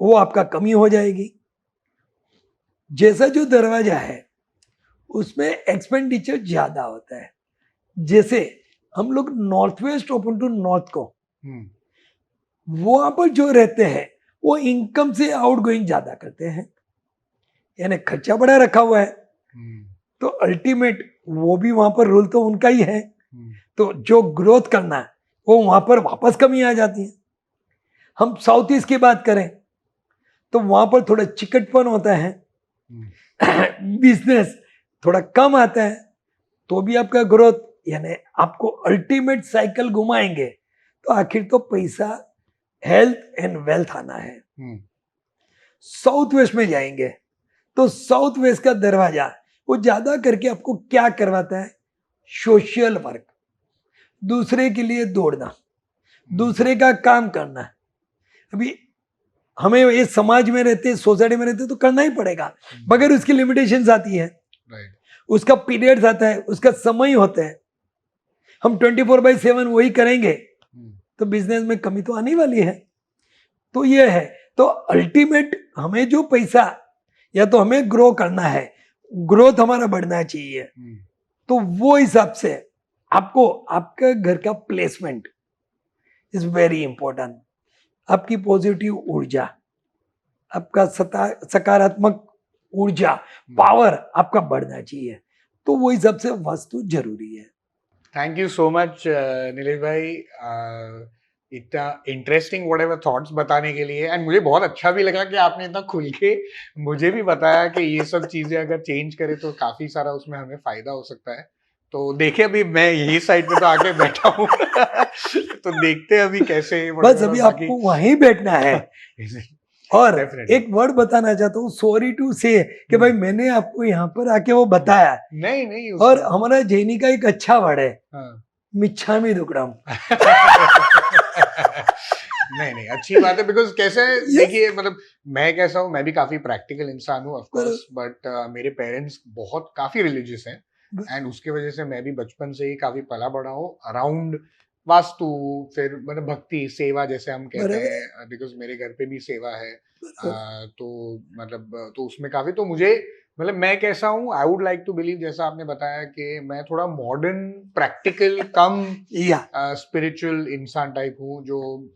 Speaker 2: वो आपका कमी हो जाएगी। जैसा जो दरवाजा है उसमें एक्सपेंडिचर ज्यादा होता है। जैसे हम लोग north west open to north को, वहां पर जो रहते हैं वो इनकम से आउट गोइंग ज्यादा करते हैं, यानी खर्चा बड़ा रखा हुआ है। तो अल्टीमेट वो भी वहां पर रूल तो उनका ही है। तो जो ग्रोथ करना है वो वहां पर वापस कमी आ जाती है। हम साउथ ईस्ट की बात करें तो वहां पर थोड़ा चिकटपन होता है, बिजनेस थोड़ा कम आता है, तो भी आपका ग्रोथ, यानी आपको अल्टीमेट साइकिल घुमाएंगे तो आखिर तो पैसा, हेल्थ एंड वेल्थ आना है। साउथ वेस्ट में जाएंगे तो साउथ वेस्ट का दरवाजा वो ज्यादा करके आपको क्या करवाता है, सोशल वर्क, दूसरे के लिए दौड़ना, दूसरे का काम करना। अभी हमें ये समाज में रहते, सोसाइटी में रहते तो करना ही पड़ेगा, मगर उसकी लिमिटेशंस आती है, उसका पीरियड्स आता है, उसका समय होता है। हम 24/7 वही करेंगे तो बिजनेस में कमी तो आने वाली है। तो ये है, तो अल्टीमेट हमें जो पैसा, या तो हमें ग्रो करना है, ग्रोथ हमारा बढ़ना चाहिए, तो वो हिसाब से आपको आपका घर का प्लेसमेंट इज वेरी इंपॉर्टेंट। आपकी पॉजिटिव ऊर्जा, आपका सकारात्मक ऊर्जा, पावर आपका बढ़ना चाहिए, तो वो हिसाब से वास्तु जरूरी है।
Speaker 1: Thank you so much Nilesh भाई, इतना इंटरेस्टिंग व्हाटएवर थॉट्स बताने के लिए। एंड मुझे बहुत अच्छा भी लगा कि आपने इतना खुल के मुझे भी बताया कि ये सब चीजें अगर चेंज करें तो काफी सारा उसमें हमें फायदा हो सकता है। तो देखिए, अभी मैं यही साइड पे तो आके बैठा हूँ तो देखते हैं अभी कैसे,
Speaker 2: बस अभी आपको वहीं बैठना है। और
Speaker 1: Definitely.
Speaker 2: एक वर्ड बताना चाहता हूँ, सॉरी टू से, कि भाई मैंने आपको यहाँ पर आके वो बताया
Speaker 1: नहीं नहीं
Speaker 2: और हमारा जैनी का एक अच्छा वर्ड है, मिच्छामी दुक्कड़म।
Speaker 1: नहीं नहीं, अच्छी बात है, बिकॉज कैसे है, देखिए मतलब मैं कैसा हूँ, मैं भी काफी प्रैक्टिकल इंसान हूँ ऑफ कोर्स, बट मेरे पेरेंट्स बहुत काफी रिलीजियस हैं। एंड उसके वजह से मैं भी बचपन से ही काफी पला बड़ा हूँ अराउंड वास्तु, फिर मतलब भक्ति सेवा जैसे हम कहते
Speaker 2: बराबर
Speaker 1: हैं, बिकॉज मेरे घर पे भी सेवा है।
Speaker 2: बराबर
Speaker 1: तो मतलब तो उसमें काफी, तो मुझे मतलब मैं कैसा हूँ, I would like to believe जैसा आपने बताया कि मैं थोड़ा मॉडर्न प्रैक्टिकल कम
Speaker 2: या
Speaker 1: स्पिरिचुअल इंसान टाइप हूँ, जो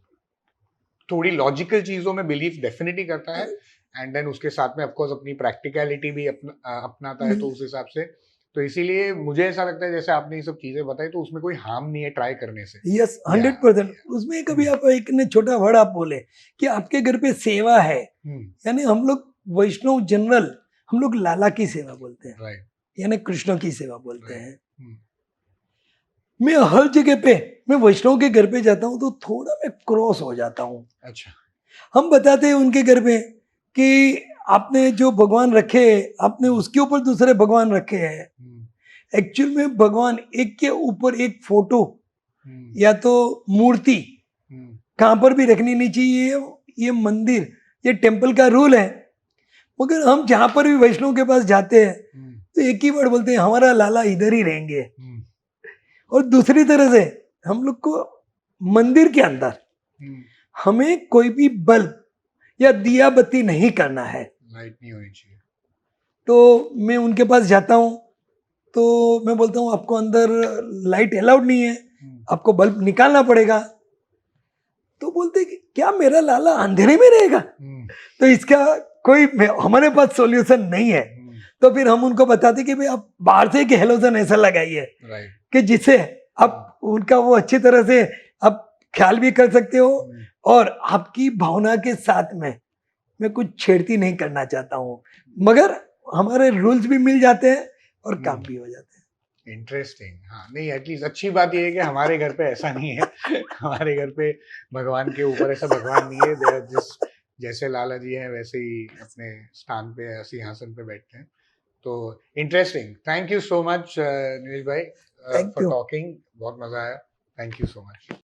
Speaker 1: थोड़ी लॉजिकल चीजों में बिलीव डेफिनेटली करता है, एंड देन उसके साथ में ऑफकोर्स अपनी प्रैक्टिकलिटी भी अपनाता है, तो उस हिसाब से तो इसीलिए मुझे ऐसा लगता है जैसे आपने ये सब चीजें बताई तो उसमें कोई हार्म नहीं है ट्राई करने से।
Speaker 2: यस
Speaker 1: या
Speaker 2: 100%। उसमें कभी आप एक ने छोटा वर्ड आप बोले कि आपके घर पे सेवा है, यानी हम लोग वैष्णव जनरल हम लोग लाला की सेवा बोलते हैं,
Speaker 1: राइट
Speaker 2: यानी कृष्ण की सेवा बोलते
Speaker 1: Right.
Speaker 2: हैं। मैं हर जगह पे मैं वैष्णव के घर पे जाता हूँ तो थोड़ा मैं क्रॉस हो जाता हूँ।
Speaker 1: अच्छा
Speaker 2: हम बताते हैं उनके घर पे कि आपने जो भगवान रखे आपने उसके ऊपर दूसरे भगवान रखे हैं। एक्चुअल में भगवान एक के ऊपर एक फोटो या तो मूर्ति कहाँ पर भी रखनी नहीं चाहिए, ये मंदिर ये टेम्पल का रूल है। मगर हम जहाँ पर भी वैष्णव के पास जाते हैं तो एक ही वर्ड बोलते हैं, हमारा लाला इधर ही रहेंगे। और दूसरी तरह से हम लोग को मंदिर के अंदर हमें कोई भी बल्ब या दिया बत्ती नहीं करना है,
Speaker 1: लाइट नहीं होनी चाहिए।
Speaker 2: तो मैं उनके पास जाता हूँ तो मैं बोलता हूँ आपको अंदर लाइट अलाउड नहीं है, आपको बल्ब निकालना पड़ेगा। तो बोलते कि क्या मेरा लाला अंधेरे में रहेगा? तो इसका कोई हमारे पास सॉल्यूशन नहीं है। तो फिर हम उनको बताते कि भाई आप बाहर से एक हेलोजन ऐसा लगाइए कि जिससे आप उनका वो अच्छी तरह से आप ख्याल भी कर सकते हो, और आपकी भावना के साथ में मैं कुछ छेड़ती नहीं करना चाहता हूँ, मगर हमारे रूल्स भी मिल जाते हैं और काम भी हो जाते हैं।
Speaker 1: इंटरेस्टिंग। हाँ नहीं, एटलीस्ट अच्छी बात ये है कि हमारे घर पे ऐसा नहीं है। हमारे घर पे भगवान के ऊपर ऐसा भगवान नहीं है, दे जिस जैसे लाला जी हैं वैसे ही अपने स्थान पे सिंहासन पे बैठते हैं। तो interesting, thank you so much Nilesh भाई
Speaker 2: थैंक
Speaker 1: फॉर
Speaker 2: यू।
Speaker 1: टॉकिंग, बहुत मजा आया, थैंक यू सो मच।